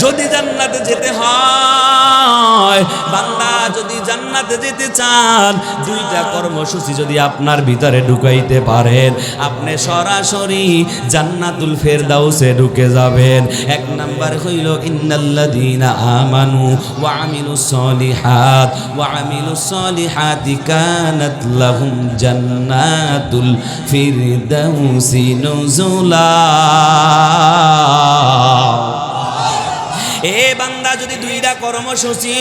যদি জান্নাতে যেতে হয়, বান্দা যদি জান্নাতে যেতে চান, 2টা কর্মসূচি যদি আপনার ভিতরে ঢুকাইতে পারেন, আপনি সরাসরি জান্নাতুল ফেরদাউসে ঢুকে যাবেন। 1 নাম্বার হইল ইন্নাল্লাযীনা আমানু ওয়া আমিলুস সলিহাতি কানাত লাহুম জান্নাতুল ফিরদাউসি নুজুলা। এ বান্দা, যদি 2টা কর্মসূচি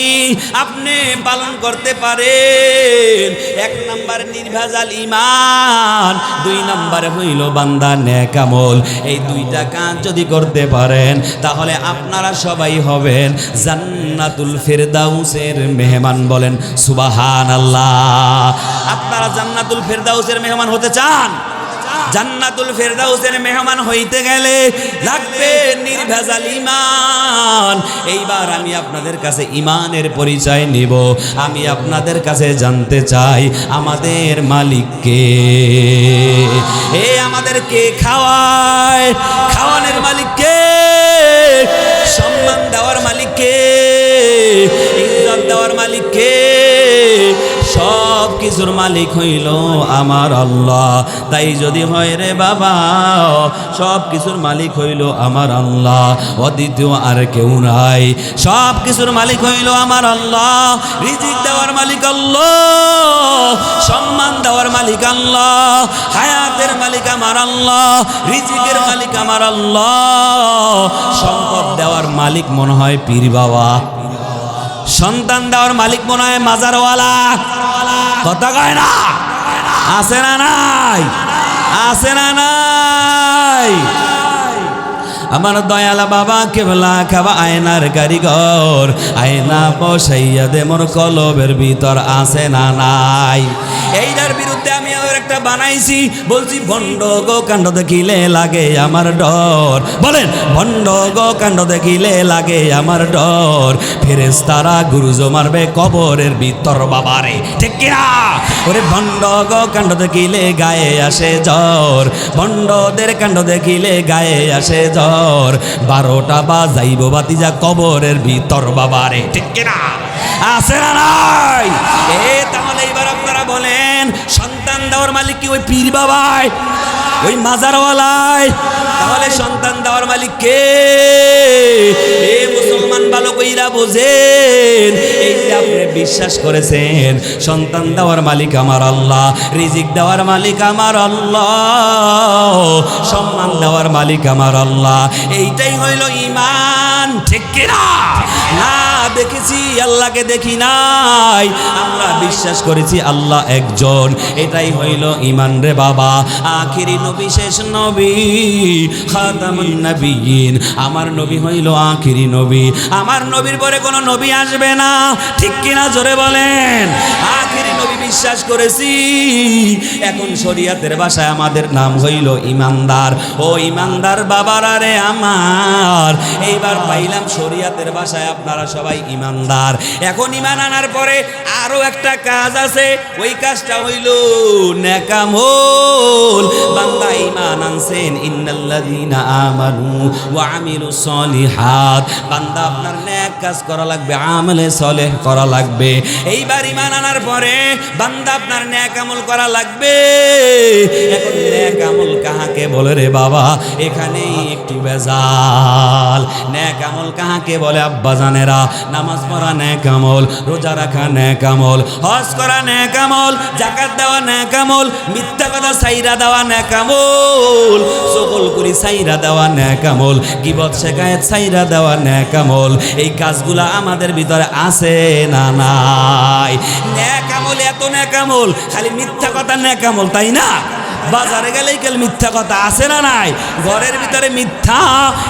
আপনি পালন করতে পারেন, 1 নাম্বার নির্ভেজাল ঈমান, 2 নাম্বার হইল বান্দা নেক আমল, এই 2টা কাজ যদি করতে পারেন, তাহলে আপনারা সবাই হবেন জান্নাতুল ফিরদাউসের মেহমান, বলেন সুবহানাল্লাহ। আপনারা জান্নাতুল ফিরদাউসের মেহমান হতে চান? জান্নাতুল ফেরদাউসের মেহমান হইতে গেলে লাগবে নির্ভেজাল ঈমান। এইবার আমি আপনাদের কাছে ঈমানের পরিচয় নিব। আমি আপনাদের কাছে জানতে চাই, আমাদের মালিক কে? আমাদের কে খাওয়ায়? খাওয়ানোর মালিক কে? সম্মান দেওয়ার মালিক কে? ইজ্জত দেওয়ার মালিক কে? সব কিছুর মালিক হইল আমার আল্লাহ। তাই যদি হয় রে বাবা, সব কিছুর মালিক হইল আমার আল্লাহ, অদ্বিতীয় আর কেউ নাই। সব কিছুর মালিক হইল আমার আল্লাহ। রিজিক দেওয়ার মালিক আল্লাহ, সম্মান দেওয়ার মালিক আল্লাহ, হায়াতের মালিক আমার আল্লাহ, রিজিকের মালিক আমার আল্লাহ, সম্পদ দেওয়ার মালিক মনে হয় পীর বাবা, সন্তান দেওয়ার মালিক মনে হয় মাজারওয়ালা। কথা কয় না? আছে না নাই? আছে না নাই? আমার দয়ালা বাবা কেবলা খাবা আয়নার কারিগর, আয়না বসাইয়া দে মোর কলবের ভিতর আছে না নাই? এইটার বিরুদ্ধে আমি আর একটা বানাইছি, বলছি ভণ্ড গো কাণ্ড দেখিলে লাগে আমার ডর। বলেন, ভণ্ড গো কাণ্ড দেখিলে লাগে আমার ডর, ফেরেশতারা গুরুজো মারবে কবরের ভিতর বাবারে, ঠিক কিনা? ওরে ভণ্ড গো কাণ্ড দেখিলে গায়ে আসে জ্বর, ভণ্ডদের কাণ্ড দেখিলে গায়ে আসে জ্বর, 12টা বাজাইব বাতিজা কবরের ভিতর বাবারে, ঠিক কিনা? আছে না নাই? তাহলে এবার আপনারা বলেন, সন্তান দেওয়ার মালিক কি ওই পীর বাবাই? ওই মাজারওয়ালায়। তাহলে সন্তান দেওয়ার মালিক কে? এ মুসলমান ভালো কইরা বোঝেন, এই যে আপনি বিশ্বাস করেছেন সন্তান দেওয়ার মালিক আমার আল্লাহ, রিজিক দেওয়ার মালিক আমার আল্লাহ, সম্মান দেওয়ার মালিক আমার আল্লাহ, এইটাই হইল ঈমান, ঠিক কিনা? না দেখেছি আল্লাহকে দেখি নাই, আমরা বিশ্বাস করেছি আল্লাহ একজন, এটাই হইল ঈমান রে বাবা। আখিরি নবী, শেষ নবী, খাতামুন নবিয়্যিন, আমার নবী হইল আখিরি নবী, আমার নবীর পরে কোনো নবী আসবে না, ঠিক কিনা জোরে বলেন। আখিরি নবী বিশ্বাস করেছি। এখন শরীয়তের ভাষায় আমাদের নাম হইল ঈমানদার। ও ঈমানদার বাবারা রে আমার, এইবার পাইলাম শরীয়তের ভাষায় আপনারা সবাই ঈমানদার। এখন ঈমান আনার পরে আরো একটা কাজ আছে, ওই কাজটা হইল নেক আমল। বান্দা ঈমান আনছেন, ইন্নাল্লাযীনা আমানু ওয়া আমিলুস সলিহাত, বান্দা আপনার নেক কাজ করা লাগবে, আমলে সলেহ করা লাগবে। এইবার ঈমান আনার পরে বান্দা আপনার নেক আমল করা লাগবে। এখন নেক আমল কাহাকে বলে রে বাবা? এখানেই একটু ভেজাল। নেক আমল কাহাকে বলে আব্বা জানেরা? নামাজ পড়া নেক আমল, রোজা রাখা নেক আমল, হজ করা নেক আমল, যাকাত দেওয়া নেক আমল, মিথ্যা কথা সাইরা দেওয়া নেক আমল, সকল করি সাইরা দেওয়া নেক আমল, গীবত শিকায়েত সাইরা দেওয়া নেক আমল। এই কাজগুলা আমাদের ভিতরে আছে না নাই? নেক আমল, এত নেক আমল, খালি মিথ্যা কথা নেক আমল, তাই না? বাজারে গেলেই কেল মিথ্যা কথা আছে না নাই? ঘরের ভিতরে মিথ্যা,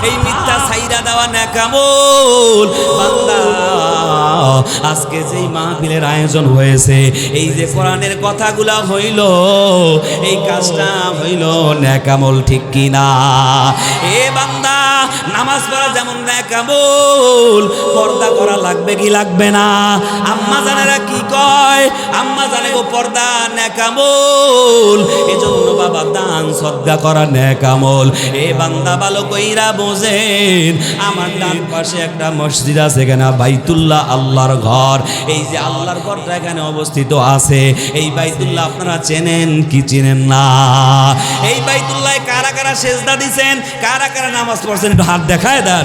এই মিথ্যা সাইরা দেওয়া নেক আমল। বান্দা আজকে যেই মাহফিলের আয়োজন হয়েছে, এই যে কোরআনের কথাগুলা হইল, এই কাজটা হইল নেক আমল, ঠিক কিনা? এ বান্দা নামাজ পড়া যেমন নেক আমল, পর্দা করা লাগবে কি লাগবে না? আম্মা জানেরা কি কয়? আম্মা জানে গো পর্দা নেক আমল, এজন্য বাবা দান সদকা করা নেক আমল। এ বান্দা ভালো কইরা বোঝেন, আমার ডান পাশে একটা মসজিদ আছে, এখানে বাইতুল্লাহ, আল্লাহর ঘর। এই যে আল্লাহর ঘরটা এখানে অবস্থিত আছে, এই বাইতুল্লাহ আপনারা চেনেন কি চেনেন না? এই বাইতুল্লাহ কারা কারা সেজদা দিছেন, কারা কারা নামাজ পড়ছেন, একটু হাত দেখায় দেন,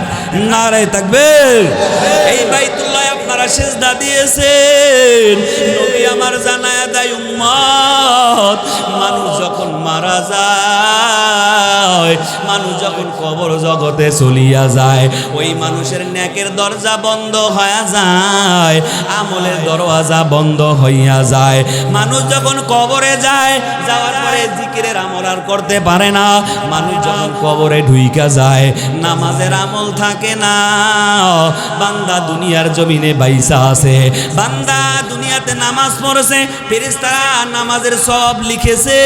নারে তাকবীর। এই বাইতুল্লাহ আপনারা সেজদা দিয়েছেন। নবী আমার জানায়া দেয় উম্মত, মানুষ যখন মারা যায়, মানুষ যখন কবর জগতে চলিয়া যায়, ওই মানুষের নেকের দরজা বন্ধ হয়ে যায়, আমলের দরওয়াজা বন্ধ হইয়া যায়। মানুষ যখন কবরে যায়, যাওয়ার পরে জিকিরের আমল আর করতে পারে না। মানুষ যখন কবরে ঢুইকা যায়, নামাজের আমল থাকে না। বান্দা দুনিয়ার জমিনে বাইসা আছে, বান্দা দুনিয়াতে নামাজ পড়েছে, ফেরেশতারা নামাজের সব লিখেছে।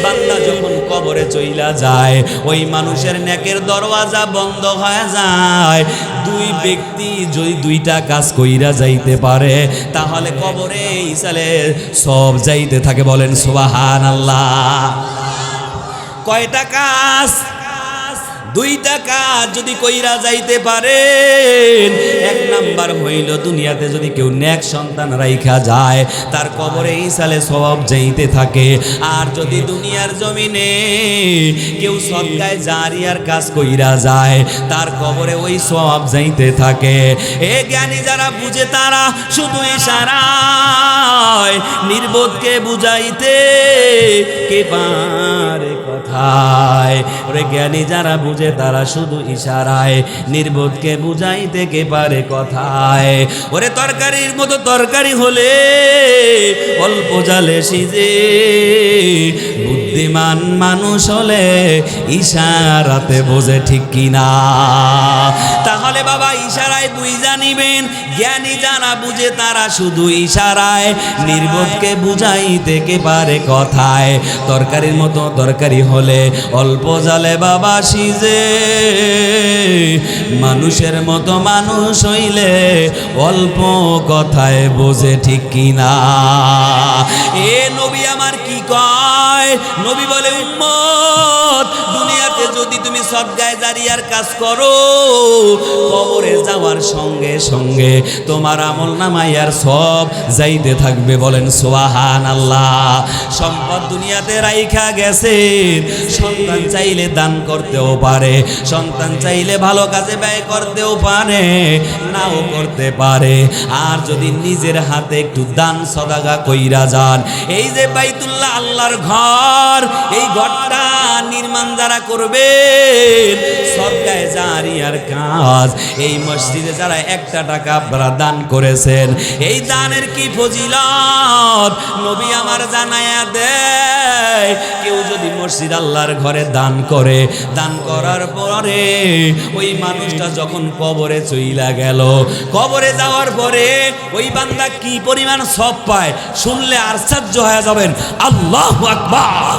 বান্দা যখন কবরে চইলা যায়, ওই মানুষের নেকের দরওয়াজা বন্ধ হয়ে যায়। দুই ব্যক্তি যদি দুইটা কাজ কইরা যাইতে পারে, তাহলে কবরে ইসালে সব যাইতে থাকে। বলেন সুবহানাল্লাহ। কয়টা কাজ? দুইটা কাজ যদি কইরা যাইতে পারেন, এক নাম্বার হইল দুনিয়াতে যদি কেউ নেক সন্তান রাইখা যায়, তার কবরে ইসালে সওয়াব যাইতে থাকে। আর যদি দুনিয়ার জমিনে কেউ সদকায়ে জারিয়ার কাজ কইরা যায়, তার কবরে ওই সওয়াব যাইতে থাকে। এ জ্ঞানী যারা বুঝে তারা শুধু ইশারায় নির্বোধকে বুঝাইতে কে পারে কথায়। ওরে জ্ঞানী যারা বুঝে তারা শুধু ইশারায় নির্বোধকে বুঝাইতে কে পারে কথায়। ওরে তরকারির মতো তরকারি হলে অল্প জালে সিজে, বুদ্ধিমান মানুষ হলে ইশারাতে বোঝে, ঠিক কিনা? তাহলে বাবা ইশারায় বুঝা নিবেন। জ্ঞানী যারা বুঝে তারা শুধু ইশারায় নির্বোধকে বুঝাইতে কে পারে কথায়। তরকারির মতো তরকারি হলে অল্প জালে বাবা সিজে, মানুষের মতো মানুষ হইলে অল্প কথায় বোঝে, ঠিক কিনা? এ নবী আমার কি কয়? নবী বলে উম্মত দুনিয়াতে আজকে যদি তুমি সদকায়ে জারিয়ার কাজ করো, কবরে যাওয়ার সঙ্গে সঙ্গে তোমার আমলনামায় আর সব যাইতে থাকবে। বলেন সুবহানাল্লাহ। সম্পদ দুনিয়াতে রাইখা গেছেন, সন্তান চাইলে দান করতেও পারে, সন্তান চাইলে ভালো কাজে ব্যয় করতেও পারে, নাও করতে পারে। আর যদি নিজের হাতে একটু দান সদাকা কইরা যান, এই যে বাইতুল্লাহ আল্লাহর ঘর, এই ঘরটা নির্মাণ যারা করবেন, সদকায়ে জারিয়ার কাজ, এই মসজিদে যারা একটা টাকা আপনারা দান করেছেন, এই দানের কি ফজিলত নবী আমার জানায়া দেয়। কেউ যদি মসজিদ আল্লাহর ঘরে দান করে, দান করার পরে ওই মানুষটা যখন কবরে চইলা গেল, কবরে যাওয়ার পরে ওই বান্দা কি পরিমাণ সব পায় শুনলে আশ্চর্য হয়ে যাবেন। আল্লাহু আকবার।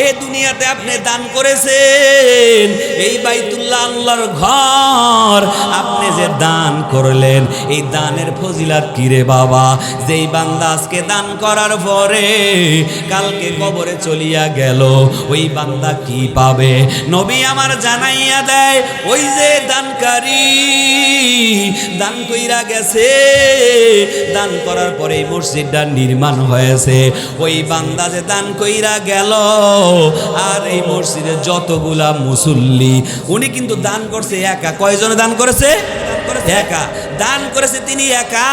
এই দুনিয়াতে আপনি দান করেছেন, এই বাইতুল্লাহ আল্লাহর ঘর আপনি যে দান করলেন, এই দানের ফজিলত কি রে বাবা? যেই বান্দা আজকে দান করার পরে কালকে কবরে চলিয়া গেল, ওই বান্দা কি পাবে? নবী আমার জানাইয়া দেয়, ওই যে দানকারী দান কইরা গেছে, দান করার পরে এই মসজিদটা নির্মাণ হয়েছে, ওই বান্দা যে দান কইরা গেল, আর এই মসজিদে যতগুলা মুসল্লি, উনি কিন্তু দান করছে একা। কয়জনে দান করেছে? একা দান করেছে তিনি একা।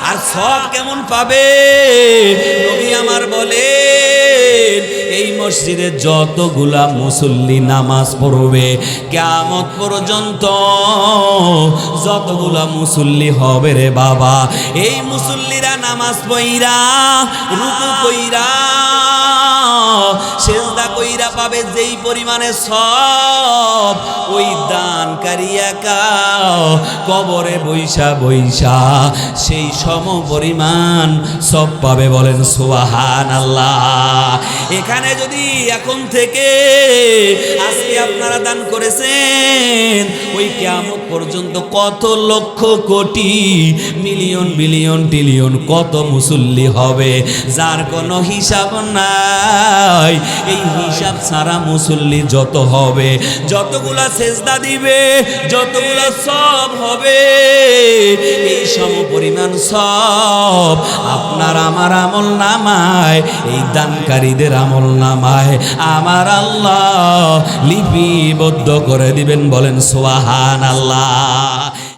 আর সব কেমন পাবে? নবী আমার বলেন, এই মসজিদে যতগুলা মুসল্লি নামাজ পড়বে কিয়ামত পর্যন্ত, যতগুলা মুসল্লি হবে রে বাবা, এই মুসল্লিরা নামাজ পইরা, রুকু কইরা, সেজদা কইরা পাবে যেই পরিমাণে সব, ওই দানকারী একা কবরে বৈশা বৈশা সেই সম পরিমাণ সব পাবে। বলেন সুবহানাল্লাহ। এখানে যদি এখন থেকে আজকে আপনারা দান করেছেন, ওই কিয়ামত পর্যন্ত কত lakh crore million billion trillion কত মুসল্লি হবে যার কোনো হিসাব নাই। এই হিসাব ছাড়া মুসল্লি যত হবে, যতগুলা সেজদা দিবে, যতগুলা সব হবে, এই সম পরিমাণ সব আপনার আমার আমল নামায়, এই দানকারীদের আমল নামায় আমার আল্লাহ লিপিবদ্ধ করে দিবেন। বলেন সুবহানাল্লাহ।